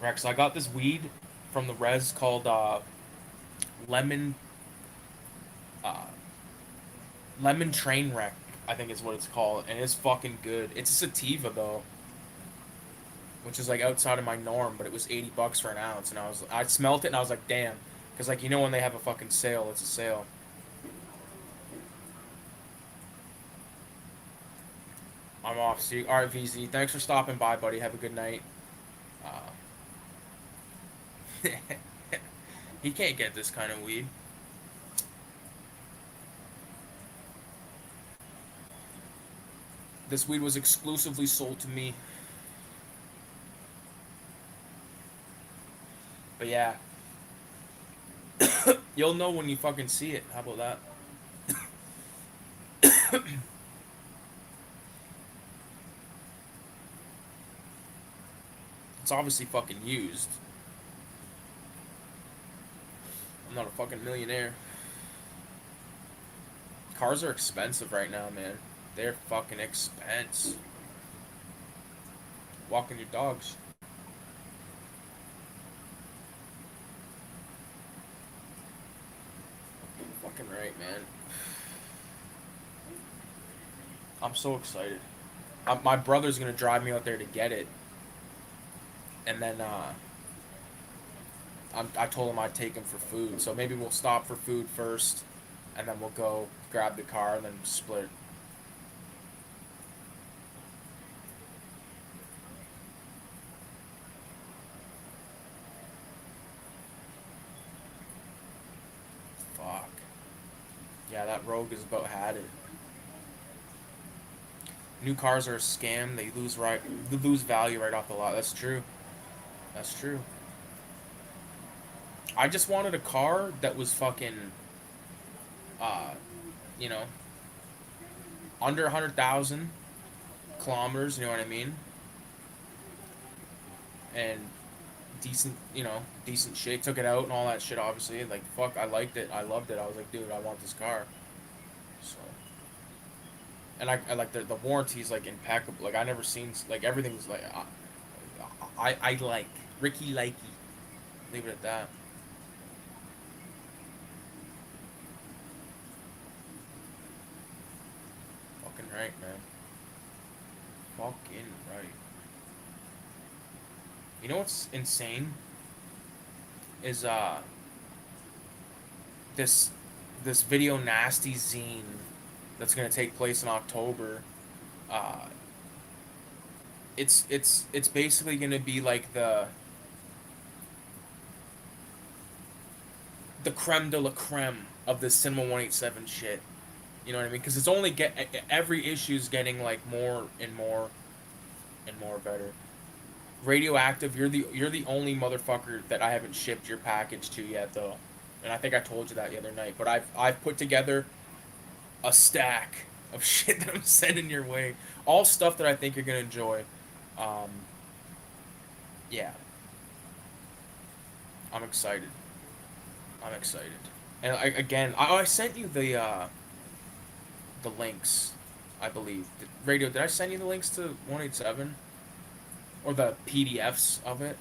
Rex, I got this weed from the res called lemon uh, lemon train wreck. I think is what it's called, and it's fucking good. It's a sativa though, which is like outside of my norm, but it was $80 for an ounce, and I smelt it and I was like, damn, because like you know when they have a fucking sale, it's a sale. I'm off. See, all right, VZ. Thanks for stopping by, buddy. Have a good night. Uh, he can't get this kind of weed. This weed was exclusively sold to me. But yeah, you'll know when you fucking see it. How about that? It's obviously fucking used. I'm not a fucking millionaire. Cars are expensive right now, man. They're fucking expensive. Walking your dogs. Fucking right, man. I'm so excited. My brother's gonna drive me out there to get it, and then I told him I'd take him for food. So maybe we'll stop for food first, and then we'll go grab the car and then split. Fuck. Yeah, that Rogue is about had it. New cars are a scam. They lose value right off the lot. That's true. That's true. I just wanted a car that was fucking, uh, you know, under 100,000 kilometers. You know what I mean? And decent, decent shape. Took it out and all that shit. Obviously, like fuck, I liked it. I loved it. I was like, dude, I want this car. So, and I like the warranty's like impeccable. Like I never seen like everything's like I like Ricky likey. Leave it at that. Fucking right, man. Fucking right. You know what's insane is this this video nasty zine that's gonna take place in October. Uh, it's basically gonna be like the creme de la creme of the Cinema 187 shit. You know what I mean? Because it's only every issue's getting like more and more and more better. Radioactive, you're the only motherfucker that I haven't shipped your package to yet though, and I think I told you that the other night. But I've put together a stack of shit that I'm sending your way, all stuff that I think you're gonna enjoy. Um, yeah, I'm excited. I'm excited. And I sent you the links, I believe. Radio, did I send you the links to 187 or the PDFs of it?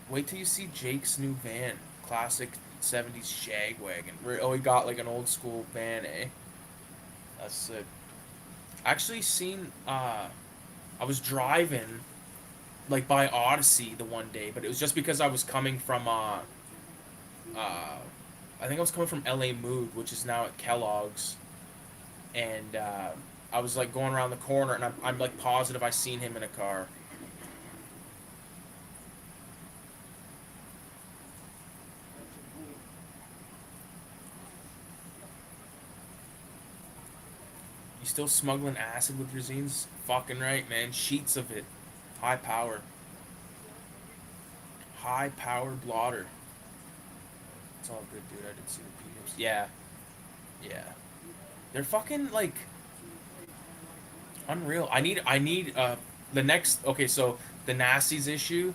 Wait till you see Jake's new van, classic '70s shag wagon. Oh, he got like an old school van, eh? That's sick. Actually, seen. I was driving like by Odyssey the one day, but it was just because I was coming from uh I think I was coming from LA Mood, which is now at Kellogg's, and I was like going around the corner, and I'm like positive I seen him in a car. You still smuggling acid with your zines? Fucking right, man. Sheets of it. High power. High power blotter. It's all good, dude. I did see the PDFs. Yeah. Yeah. They're fucking like unreal. I need the next okay, so the nasties issue,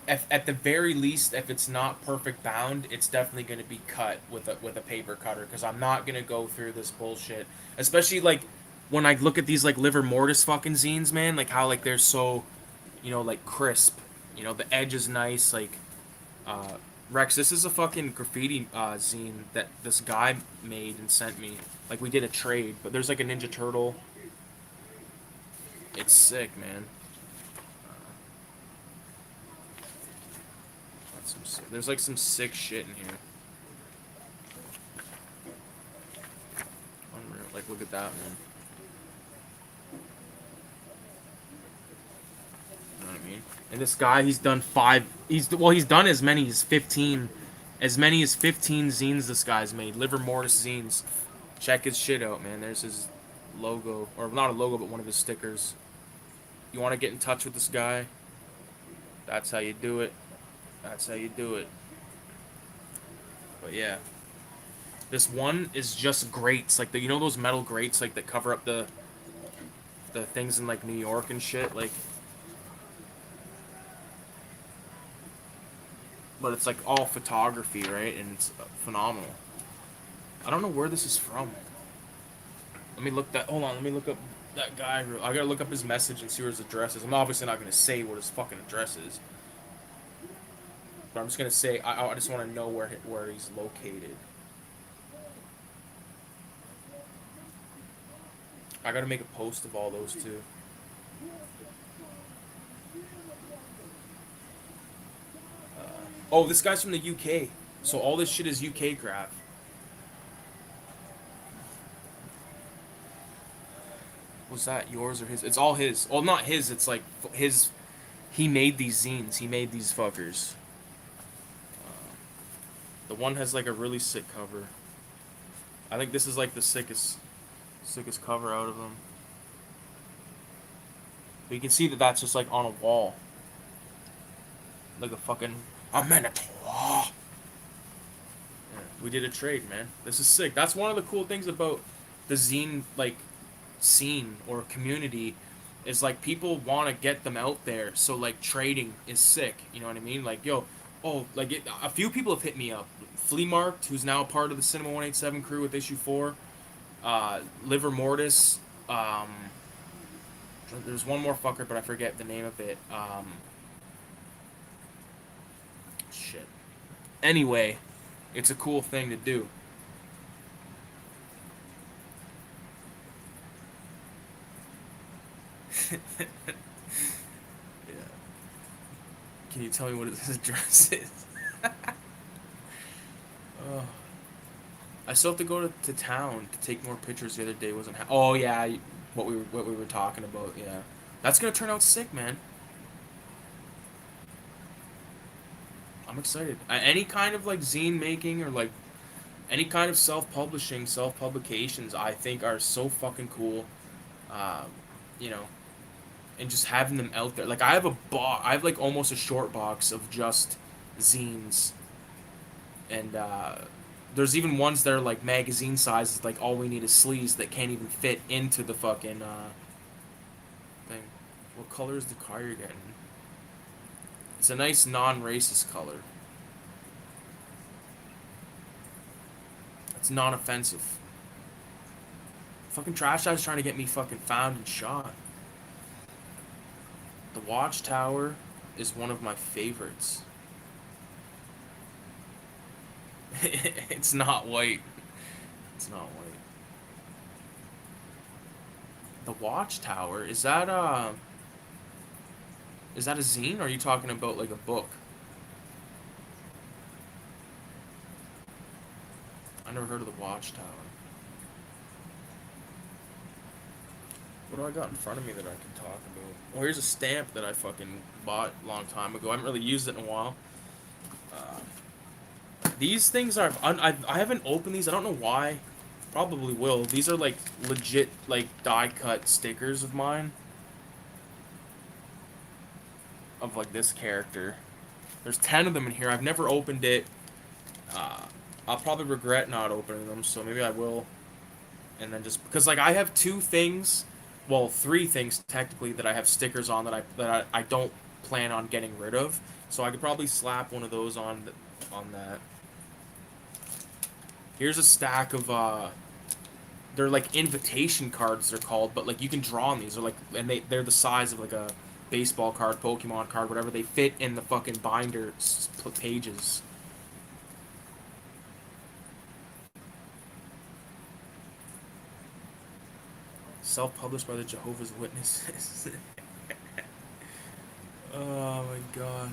if, at the very least, if it's not perfect bound, it's definitely going to be cut with a paper cutter, because I'm not going to go through this bullshit. Especially like when I look at these like liver mortis fucking zines, man, like how like they're so, like crisp. The edge is nice. Like uh, Rex, this is a fucking graffiti zine that this guy made and sent me. Like we did a trade, but there's like a Ninja Turtle. It's sick, man. There's like some sick shit in here. Unreal. Like, look at that, man. You know what I mean? And this guy, he's done he's done as many as 15 zines this guy's made. Liver Mortis zines. Check his shit out, man. There's his logo, or not a logo, but one of his stickers. You want to get in touch with this guy? That's how you do it. That's how you do it. But yeah, this one is just grates, like those metal grates like that cover up the things in like New York and shit, like. But it's like all photography, right? And it's phenomenal. I don't know where this is from. Let me look that. Hold on. Let me look up that guy. I gotta look up his message and see where his address is. I'm obviously not gonna say what his fucking address is, but I'm just gonna say I just want to know where he's located. I gotta make a post of all those too. Oh, this guy's from the UK, so all this shit is UK crap. Was that yours or his? It's all his. Well, not his. It's like his. He made these zines. He made these fuckers. The one has like a really sick cover. I think this is like the sickest cover out of them. But you can see that that's just like on a wall. Like a fucking a minotaur. Yeah, we did a trade, man. This is sick. That's one of the cool things about the zine like scene or community, is like people want to get them out there. So like trading is sick. You know what I mean? Like yo, oh like a few people have hit me up. Flea Marked, who's now part of the Cinema 187 crew with issue 4. Liver Mortis. There's one more fucker, but I forget the name of it. Shit. Anyway, it's a cool thing to do. Yeah. Can you tell me what his address is? Oh. I still have to go to town to take more pictures. The other day wasn't. Oh yeah, what we were talking about. Yeah, that's gonna turn out sick, man. I'm excited. Any kind of like zine making or like any kind of self-publishing, self-publications, I think are so fucking cool. Um, you know, and just having them out there. Like I have like almost a short box of just zines, and there's even ones that are like magazine sizes. Like all we need is sleeves that can't even fit into the fucking thing. What color is the car you're getting? It's a nice non-racist color. It's non-offensive. Fucking trash guy's trying to get me fucking found and shot. The Watchtower is one of my favorites. It's not white. It's not white. The Watchtower, is that a zine, or are you talking about like a book? I never heard of the Watchtower. What do I got in front of me that I can talk about? Oh, here's a stamp that I fucking bought a long time ago. I haven't really used it in a while. These things are... I haven't opened these. I don't know why. Probably will. These are, like, legit, like, die-cut stickers of mine. Of, like, this character. There's 10 of them in here. I've never opened it. I'll probably regret not opening them, so maybe I will. And then just... Because, like, I have 2 things... Well, 3 things, technically, that I have stickers on that I don't plan on getting rid of. So I could probably slap one of those on that. Here's a stack of, they're like invitation cards, they're called, but like you can draw on these. They're like, and they're the size of like a baseball card, Pokemon card, whatever. They fit in the fucking binder pages. Self-published by the Jehovah's Witnesses. Oh my god.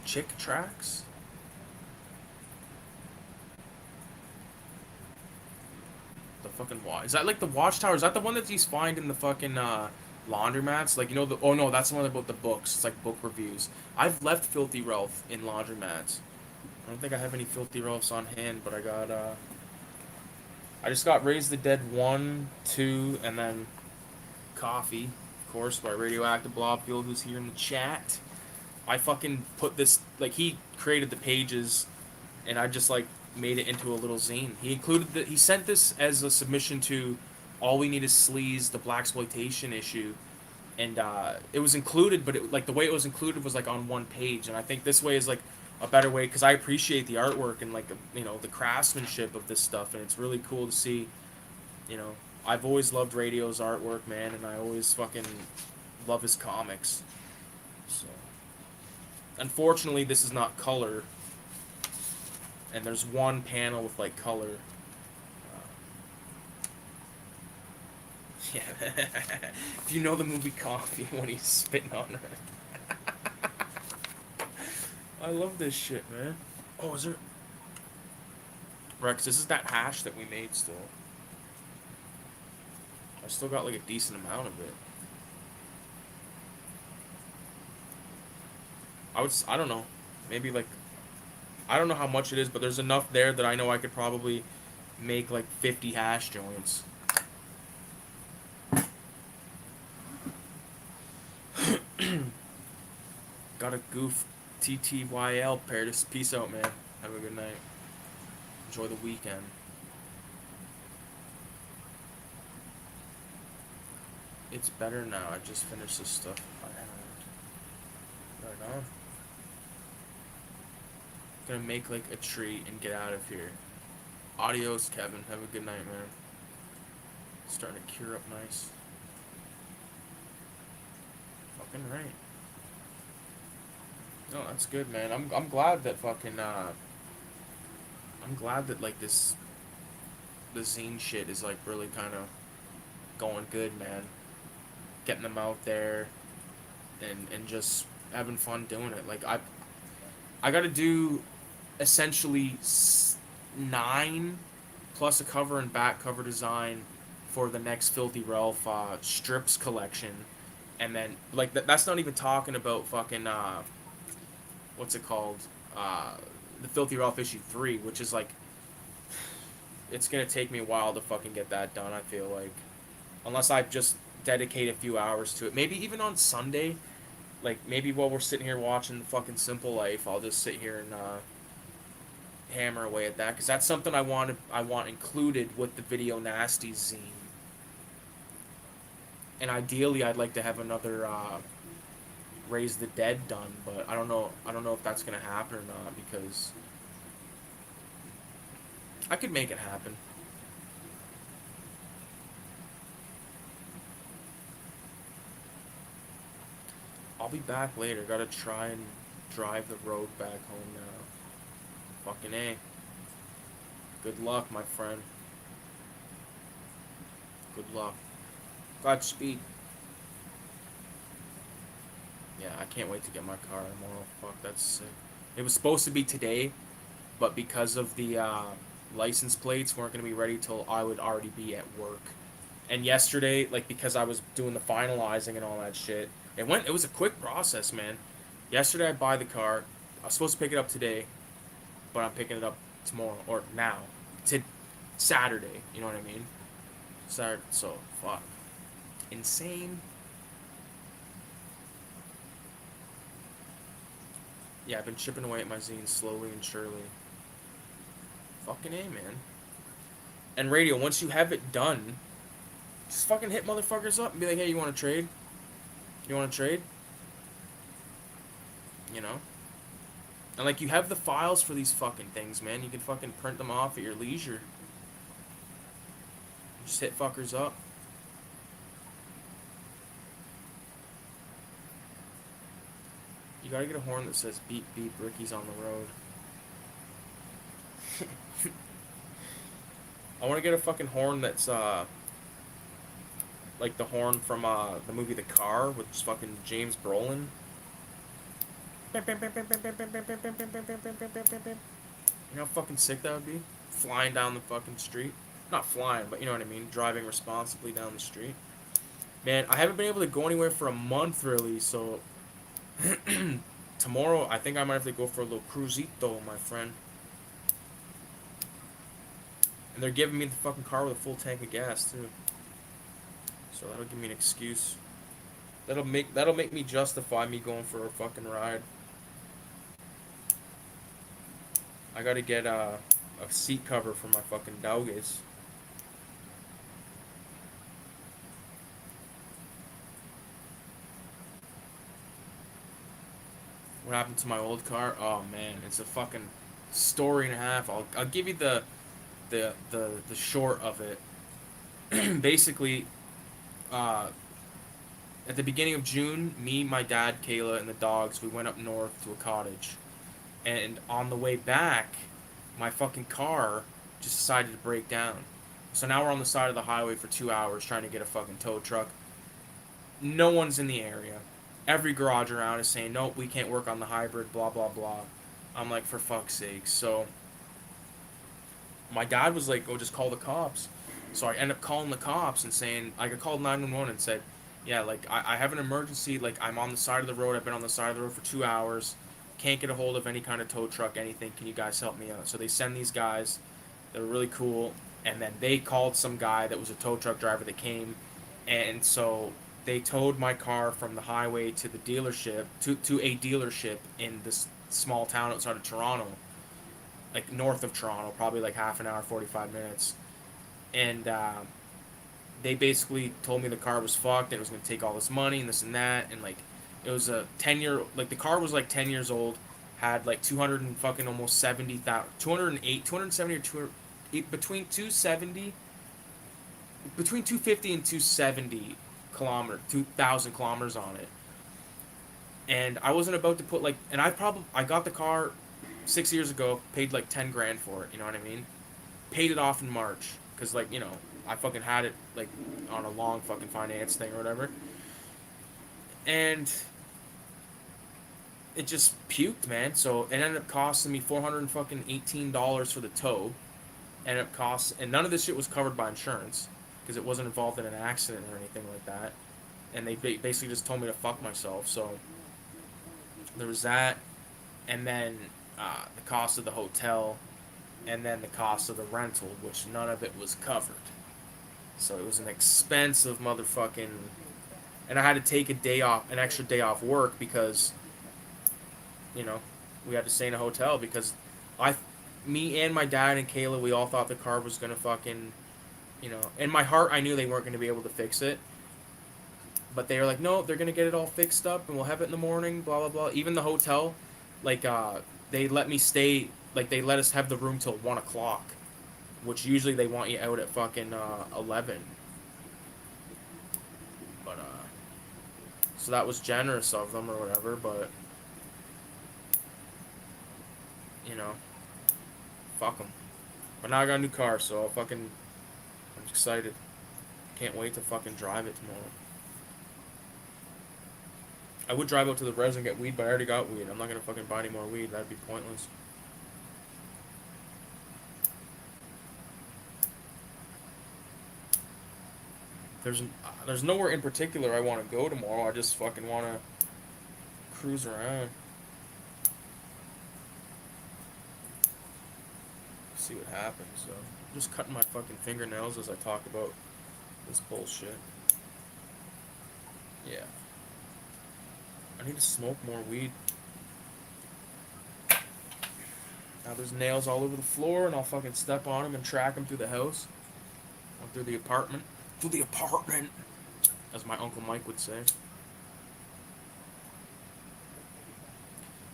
Chick tracks? The fucking watch. Is that like the Watchtower? Is that the one that he's finding the fucking laundromats? Like, you know, the... Oh no, that's the one about the books. It's like book reviews. I've left Filthy Ralph in laundromats. I don't think I have any Filthy Ralphs on hand, but I got, I just got Raise the Dead 1, 2, and then Coffee, of course, by Radioactive Blobfield, who's here in the chat. I fucking put this... Like, he created the pages, and I just, like, made it into a little zine. He included he sent this as a submission to All We Need Is Sleaze, the blaxploitation issue, and it was included, but it, like, the way it was included was like on one page, and I think this way is like a better way, because I appreciate the artwork and, like, you know, the craftsmanship of this stuff, and it's really cool to see. You know, I've always loved Radio's artwork, man, and I always fucking love his comics. So unfortunately this is not color, and there's one panel with, like, color. Yeah. If you know the movie Coffee, when he's spitting on her. I love this shit, man. Oh, is there... Rex, this is that hash that we made still. I still got, like, a decent amount of it. I don't know. Maybe, like... I don't know how much it is, but there's enough there that I know I could probably make, like, 50 hash joints. Got a goof TTYL, Paradis. Peace out, man. Have a good night. Enjoy the weekend. It's better now. I just finished this stuff by hand. Right on. Gonna make, like, a tree and get out of here. Adios, Kevin. Have a good night, man. Starting to cure up nice. Fucking right. No, that's good, man. I'm glad that fucking I'm glad that, like, the zine shit is, like, really kind of going good, man. Getting them out there and just having fun doing it. Like, I got to do essentially 9 plus a cover and back cover design for the next Filthy Ralph strips collection, and then, like, that's not even talking about fucking what's it called, the Filthy Ralph issue 3, which is, like, it's gonna take me a while to fucking get that done, I feel like, unless I just dedicate a few hours to it. Maybe even on Sunday, like, maybe while we're sitting here watching fucking Simple Life, I'll just sit here and hammer away at that, because that's something I want included with the Video Nasties zine. And ideally, I'd like to have another Raise the Dead done, but I don't know if that's gonna happen or not, because I could make it happen. I'll be back later. Gotta try and drive the road back home now. Fucking A. Good luck, my friend. Good luck. Godspeed. Yeah, I can't wait to get my car tomorrow. Fuck, that's sick. It was supposed to be today, but because of the license plates weren't going to be ready till I would already be at work. And yesterday, like, because I was doing the finalizing and all that shit, it was a quick process, man. Yesterday I buy the car. I was supposed to pick it up today, but I'm picking it up tomorrow or now. To Saturday, you know what I mean? Saturday, so fuck. Insane. Yeah, I've been chipping away at my zines slowly and surely. Fucking A, man. And radio, once you have it done, just fucking hit motherfuckers up and be like, hey, you want to trade? You want to trade? You know? And like, you have the files for these fucking things, man. You can fucking print them off at your leisure. Just hit fuckers up. You gotta get a horn that says beep beep, Ricky's on the road. I wanna get a fucking horn that's like the horn from the movie The Car with fucking James Brolin. You know how fucking sick that would be? Flying down the fucking street. Not flying, but you know what I mean? Driving responsibly down the street. Man, I haven't been able to go anywhere for a month really, so tomorrow I think I might have to go for a little cruisito, my friend. And they're giving me the fucking car with a full tank of gas too. So that'll give me an excuse. That'll make me justify me going for a fucking ride. I gotta get a seat cover for my fucking doggies. What happened to my old car? Oh man, it's a fucking story and a half. I'll give you the short of it. Basically, uh, at the beginning of June, me, my dad, Kayla, and the dogs, we went up north to a cottage. And on the way back, my fucking car just decided to break down. So now we're on the side of the highway for 2 hours trying to get a fucking tow truck. No one's in the area. Every garage around is saying, nope, we can't work on the hybrid, blah, blah, blah. I'm like, for fuck's sake. So my dad was like, oh, just call the cops. So I end up calling the cops and saying, like, I called 911 and said, yeah, like, I have an emergency. Like, I'm on the side of the road. I've been on the side of the road for 2 hours. Can't get a hold of any kind of tow truck, anything. Can you guys help me out? So they send these guys. They're really cool. And then they called some guy that was a tow truck driver that came. And so they towed my car from the highway to the dealership, to a dealership in this small town outside of Toronto. Like, north of Toronto. Probably like half an hour, 45 minutes. And they basically told me the car was fucked, and it was going to take all this money and this and that, and like it was a 10-year, like the car was like 10 years old, had like 200 and fucking almost 70,000, 208, 270 or 200, between 270, between 250 and 270 kilometer, 2,000 kilometers on it. And I wasn't about to put like, and I got the car 6 years ago, paid like 10 grand for it, you know what I mean? Paid it off in March, because like, you know, I fucking had it like on a long fucking finance thing or whatever. And it just puked, man. So it ended up costing me $418 for the tow. Ended up and none of this shit was covered by insurance because it wasn't involved in an accident or anything like that. And they basically just told me to fuck myself. So there was that, and then the cost of the hotel, and then the cost of the rental, which none of it was covered. So it was an expensive motherfucking, and I had to take an extra day off work because, you know, we had to stay in a hotel because me and my dad and Kayla, we all thought the car was gonna fucking, you know, in my heart I knew they weren't gonna be able to fix it, but they were like, no, they're gonna get it all fixed up and we'll have it in the morning, blah blah blah. Even the hotel, like they let me stay, like they let us have the room till 1 o'clock, which usually they want you out at fucking 11. But so that was generous of them or whatever. But you know, fuck them. But now I got a new car, so I'm excited. Can't wait to fucking drive it tomorrow. I would drive out to the res and get weed, but I already got weed. I'm not gonna fucking buy any more weed. That'd be pointless. There's there's nowhere in particular I want to go tomorrow. I just fucking want to cruise around, see what happens. So I'm just cutting my fucking fingernails as I talk about this bullshit. Yeah. I need to smoke more weed. Now there's nails all over the floor, and I'll fucking step on them and track them through the house, or through the apartment. Through the apartment, as my Uncle Mike would say.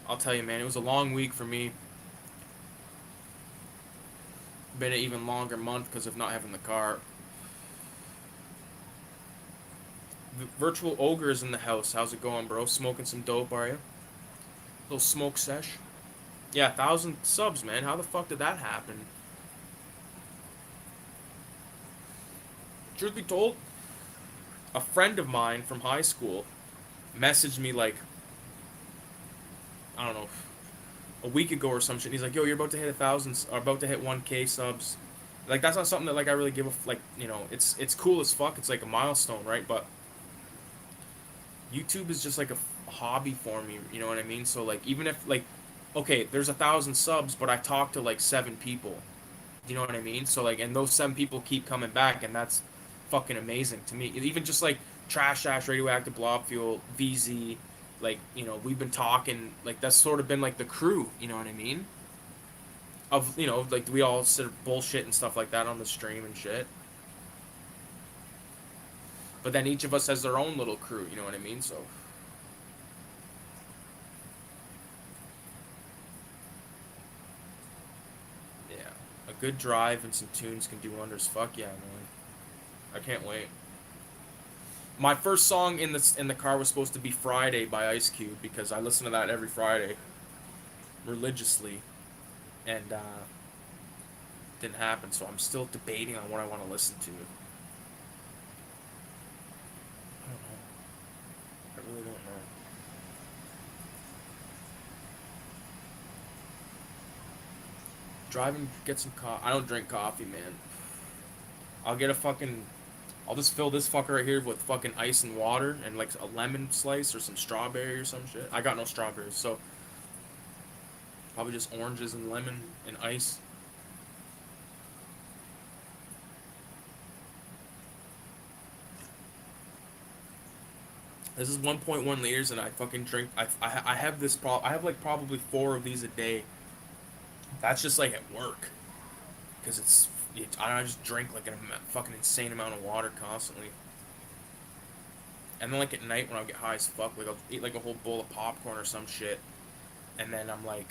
I'll tell you, man, it was a long week for me. Been an even longer month because of not having the car. Virtual Ogre is in the house. How's it going, bro? Smoking some dope, are you? Little smoke sesh. Yeah, 1,000 subs, man. How the fuck did that happen? Truth be told, a friend of mine from high school messaged me like, I don't know, a week ago or some shit. He's like, "Yo, you're about to hit 1,000, or about to hit 1K subs." Like that's not something that like I really give a like. You know, it's cool as fuck. It's like a milestone, right? But YouTube is just like a hobby for me. You know what I mean? So like, even if like, okay, there's 1,000 subs, but I talk to like 7 people. You know what I mean? So like, and those 7 people keep coming back, and that's fucking amazing to me. Even just like Trash Ash, Radioactive Blob Fuel, VZ, like we've been talking. Like that's sort of been like the crew. You know what I mean? Of like we all sort of bullshit and stuff like that on the stream and shit. But then each of us has their own little crew. You know what I mean? So yeah, a good drive and some tunes can do wonders. Fuck yeah, man! I can't wait. My first song in the car was supposed to be Friday by Ice Cube because I listen to that every Friday religiously, and didn't happen. So I'm still debating on what I want to listen to. I don't know. I really don't know. Driving, get some coffee. I don't drink coffee, man. I'll get a fucking. I'll just fill this fucker right here with fucking ice and water and like a lemon slice or some strawberry or some shit. I got no strawberries, so probably just oranges and lemon and ice. This is 1.1 liters, and I fucking drink. I have this I have like probably 4 of these a day. That's just like at work, because I just drink like a fucking insane amount of water constantly. And then like at night when I get high as fuck, like I'll eat like a whole bowl of popcorn or some shit, and then I'm like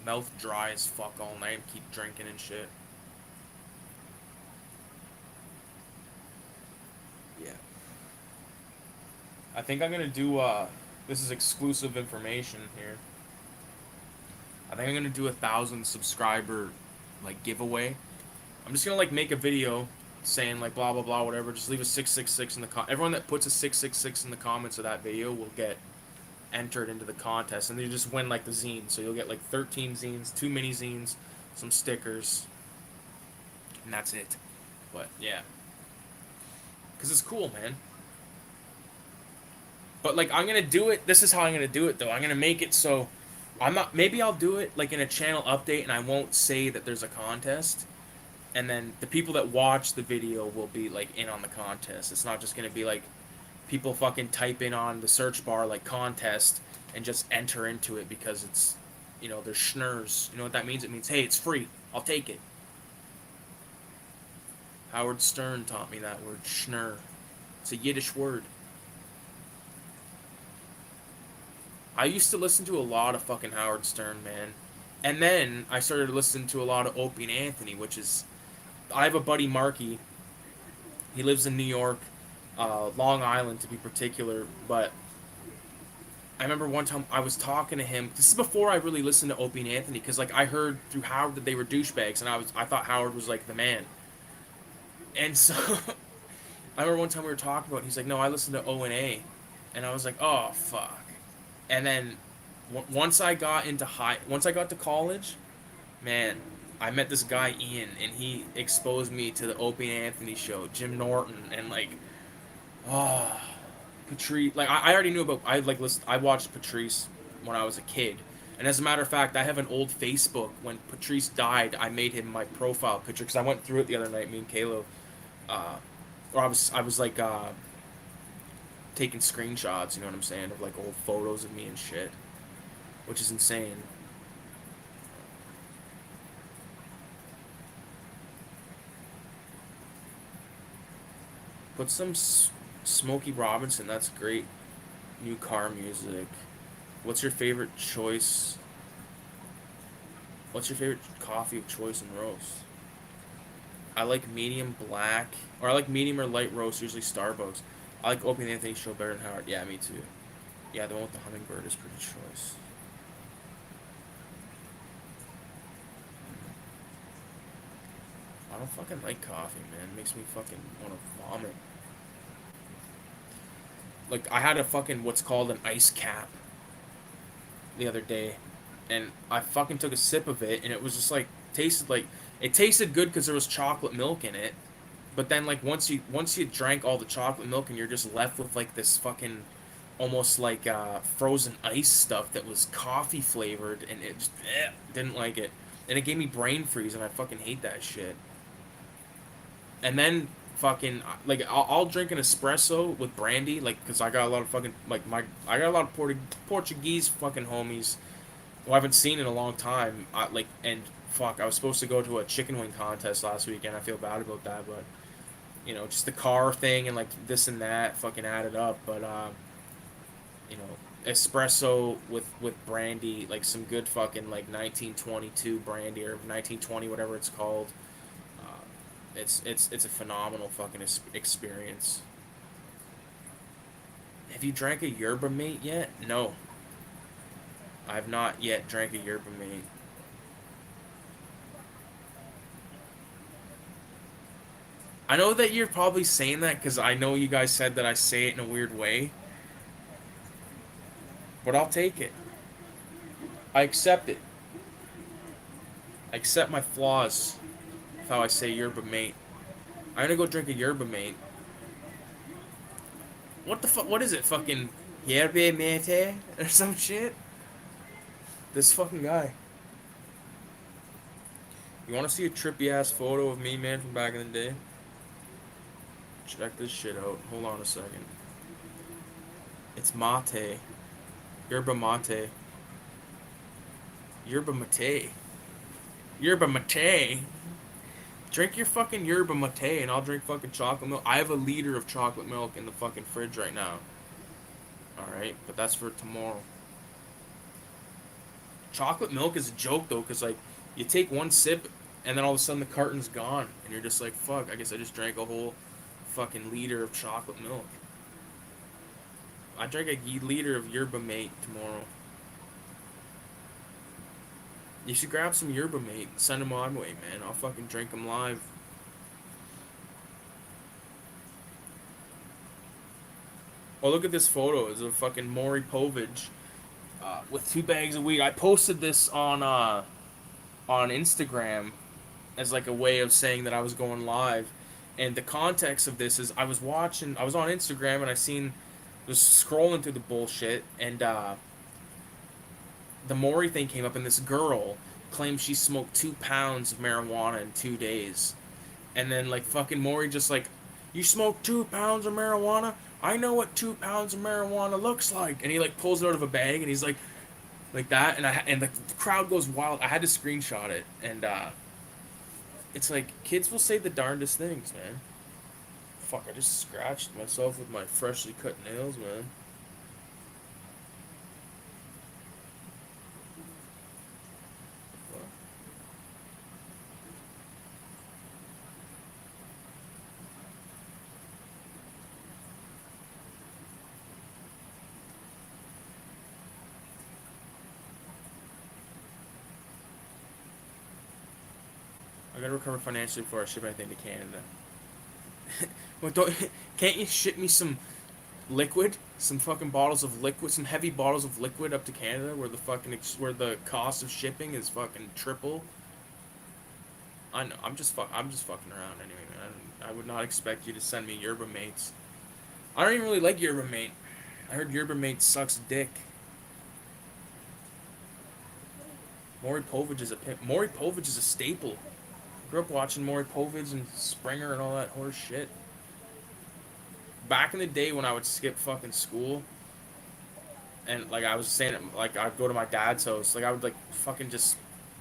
mouth dry as fuck all night and keep drinking and shit. Yeah. I think I'm gonna do this is exclusive information here. I think I'm gonna do 1,000 subscriber like giveaway. I'm just gonna like make a video saying like blah blah blah whatever. Just leave a 666 in the everyone that puts a 666 in the comments of that video will get entered into the contest, and then you just win like the zine. So you'll get like 13 zines, 2 mini zines, some stickers, and that's it. But yeah, because it's cool, man. But like I'm gonna do it. This is how I'm gonna do it though. I'm gonna make it so I'm not. Maybe I'll do it like in a channel update, and I won't say that there's a contest. And then the people that watch the video will be like in on the contest. It's not just gonna be like people fucking type in on the search bar like contest and just enter into it because it's they're schnurs. You know what that means? It means hey, it's free. I'll take it. Howard Stern taught me that word, schnur. It's a Yiddish word. I used to listen to a lot of fucking Howard Stern, man. And then I started listening to a lot of Opie and Anthony, which is... I have a buddy, Marky. He lives in New York, Long Island to be particular, but I remember one time I was talking to him. This is before I really listened to Opie and Anthony, because like I heard through Howard that they were douchebags, and I thought Howard was like the man. And so I remember one time we were talking about it, he's like, no, I listened to O and A. And I was like, oh, fuck. And then once I got to college, man, I met this guy Ian, and he exposed me to the Opie and Anthony show, Jim Norton, and like, oh, Patrice. Like I already knew about. I like listen. I watched Patrice when I was a kid, and as a matter of fact, I have an old Facebook. When Patrice died, I made him my profile picture because I went through it the other night. Me and Kayla, uh, or I was like taking screenshots. You know what I'm saying, of like old photos of me and shit, which is insane. Put some Smokey Robinson. That's great. New car music. What's your favorite choice? What's your favorite coffee of choice and roast? I like medium black, or I like medium or light roast. Usually Starbucks. I like Opie and Anthony show better than Howard. Yeah, me too. Yeah, the one with the hummingbird is pretty choice. I don't fucking like coffee, man. It makes me fucking want to vomit. Like I had a fucking what's called an ice cap the other day, and I fucking took a sip of it, and it was just like tasted like it tasted good because there was chocolate milk in it, but then like once you drank all the chocolate milk and you're just left with like this fucking almost like frozen ice stuff that was coffee flavored, and it just didn't like it, and it gave me brain freeze, and I fucking hate that shit. And then fucking like I'll drink an espresso with brandy, like because I got a lot of fucking like my I got a lot of Portuguese fucking homies who I haven't seen in a long time. Like and fuck, I was supposed to go to a chicken wing contest last weekend. I feel bad about that, but you know, just the car thing and like this and that fucking added up. But you know, espresso with brandy, like some good fucking like 1922 brandy or 1920 whatever it's called. Uh, it's a phenomenal fucking experience. Have you drank a yerba mate yet? No, I have not yet drank a yerba mate. I know that you're probably saying that because I know you guys said that I say it in a weird way, but I'll take it. I accept it. I accept my flaws with how I say yerba mate. I'm gonna go drink a yerba mate. What the fuck? What is it? Fucking yerba mate or some shit? This fucking guy. You want to see a trippy ass photo of me, man, from back in the day? Check this shit out. Hold on a second. It's mate. Yerba mate. Yerba mate. Yerba mate. Drink your fucking yerba mate and I'll drink fucking chocolate milk. I have a liter of chocolate milk in the fucking fridge right now. Alright, but that's for tomorrow. Chocolate milk is a joke though, because like you take one sip and then all of a sudden the carton's gone and you're just like, fuck, I guess I just drank a whole fucking liter of chocolate milk. I drank a liter of yerba mate tomorrow. You should grab some yerba mate, send them my way, man. I'll fucking drink them live. Oh, look at this photo. It's a fucking Maury Povich with 2 bags of weed. I posted this on Instagram as like a way of saying that I was going live. And the context of this is I was on Instagram and I seen, was scrolling through the bullshit, and the Maury thing came up, and this girl claimed she smoked 2 pounds of marijuana in 2 days. And then like fucking Maury just like, you smoked 2 pounds of marijuana? I know what 2 pounds of marijuana looks like. And he like pulls it out of a bag and he's like that, and the crowd goes wild. I had to screenshot it, and it's like kids will say the darndest things, man. Fuck, I just scratched myself with my freshly cut nails, man. I gotta recover financially before I ship anything to Canada. Well, can't you ship me some liquid, some fucking bottles of liquid, some heavy bottles of liquid up to Canada, where the fucking where the cost of shipping is fucking triple? I know. I'm just fucking around anyway, man. I would not expect you to send me yerba mates. I don't even really like yerba mate. I heard yerba mate sucks dick. Maury Povich is a pimp. Maury Povich is a staple. Grew up watching Maury Povich and Springer and all that horse shit. Back in the day when I would skip fucking school, and like I was saying, like I'd go to my dad's house, like I would like fucking just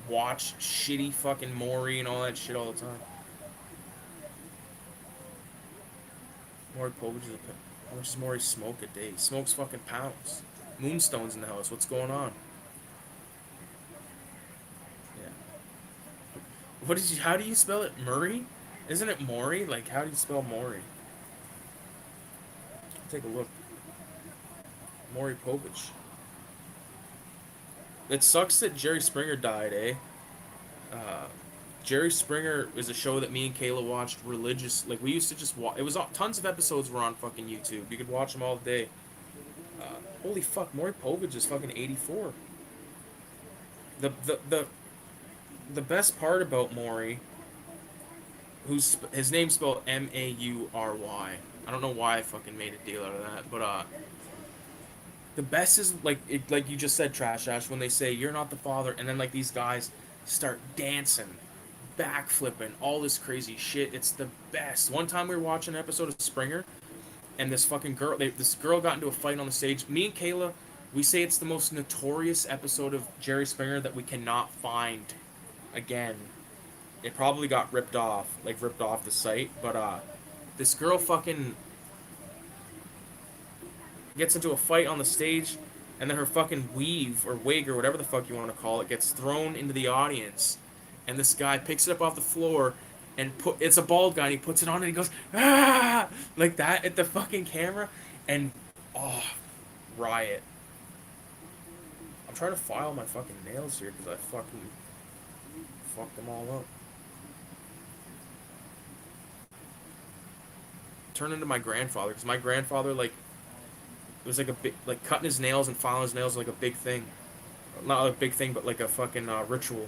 watch shitty fucking Maury and all that shit all the time. Maury Povich is a pimp. How much does Maury smoke a day? He smokes fucking pounds. Moonstone's in the house. What's going on? Yeah. What did you? How do you spell it? Murray? Isn't it Maury? Like how do you spell Maury? Take a look. Maury Povich. It sucks that Jerry Springer died, eh? Uh, Jerry Springer is a show that me and Kayla watched religious. Like we used to just watch. It was tons of episodes were on fucking YouTube. You could watch them all day. Holy fuck, Maury Povich is fucking 84. The the the the best part about Maury, who's his name's spelled Maury. I don't know why I fucking made a deal out of that, but the best is like you just said, Trash Ash, when they say you're not the father, and then like these guys start dancing, backflipping, all this crazy shit. It's the best. One time we were watching an episode of Springer, and this fucking girl, this girl got into a fight on the stage. Me and Kayla, we say it's the most notorious episode of Jerry Springer that we cannot find again. It probably got ripped off the site, but this girl fucking gets into a fight on the stage, and then her fucking weave or wig or whatever the fuck you want to call it gets thrown into the audience, and this guy picks it up off the floor and it's a bald guy and he puts it on and he goes ah like that at the fucking camera, and oh, riot. I'm trying to file my fucking nails here because I fucking fucked them all up. Turn into my grandfather because my grandfather like it was like a big like cutting his nails and filing his nails was like a big thing. Not a big thing, but like a fucking ritual.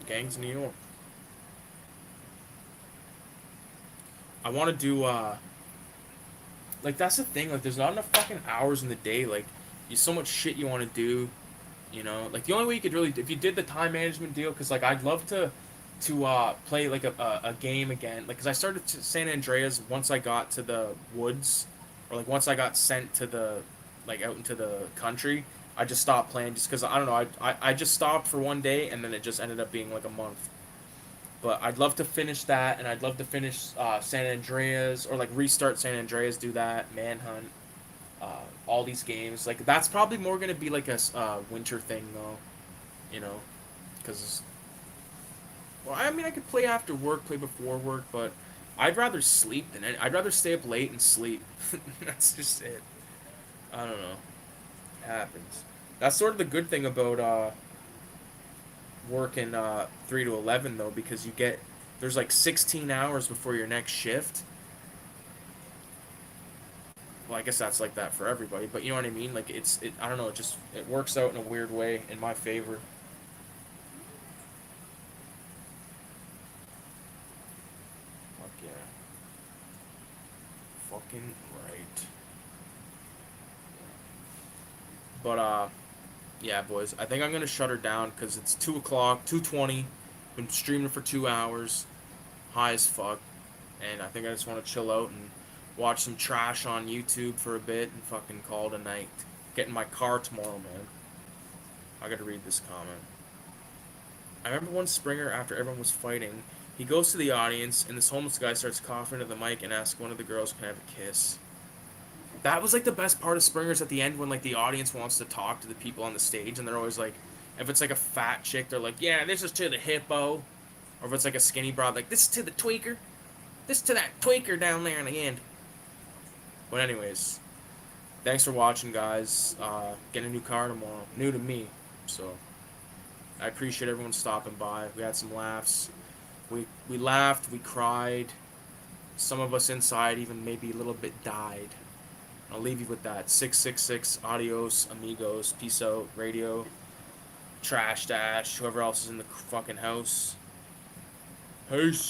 Gangs in New York. I want to do like that's the thing. Like there's not enough fucking hours in the day. Like you so much shit you want to do. You know, like the only way you could really if you did the time management deal, because like I'd love to play like a game again. Like, cause I started to San Andreas once I got to the woods, or like once I got sent to the like out into the country. I just stopped playing just because I don't know. I just stopped for one day and then it just ended up being like a month. But I'd love to finish that, and I'd love to finish San Andreas or like restart San Andreas, do that Manhunt, all these games. Like that's probably more gonna be like a winter thing though, you know, because well, I mean, I could play after work, play before work, but I'd rather sleep than I'd rather stay up late and sleep. That's just it. I don't know. It happens. That's sort of the good thing about working 3 to 11 though, because you get there's like 16 hours before your next shift. Well, I guess that's like that for everybody, but you know what I mean. Like it. I don't know. It just it works out in a weird way in my favor. Fuck yeah. Fucking right. But yeah, boys. I think I'm gonna shut her down because it's 2 o'clock, 2:20. Been streaming for 2 hours, high as fuck, and I think I just want to chill out and watch some trash on YouTube for a bit and fucking call it a night. Get in my car tomorrow, man. I gotta read this comment. I remember one Springer after everyone was fighting. He goes to the audience and this homeless guy starts coughing into the mic and asks one of the girls, "Can I have a kiss?" That was like the best part of Springers at the end when like the audience wants to talk to the people on the stage and they're always like, if it's like a fat chick, they're like, "Yeah, this is to the hippo," or if it's like a skinny broad, like, "This is to the tweaker, this is to that tweaker down there in the end." But anyways, thanks for watching, guys. Get a new car tomorrow, new to me, so I appreciate everyone stopping by. We had some laughs. We laughed, we cried. Some of us inside even maybe a little bit died. I'll leave you with that. 666, adios, amigos, peace out, radio, trash dash, whoever else is in the fucking house. Peace.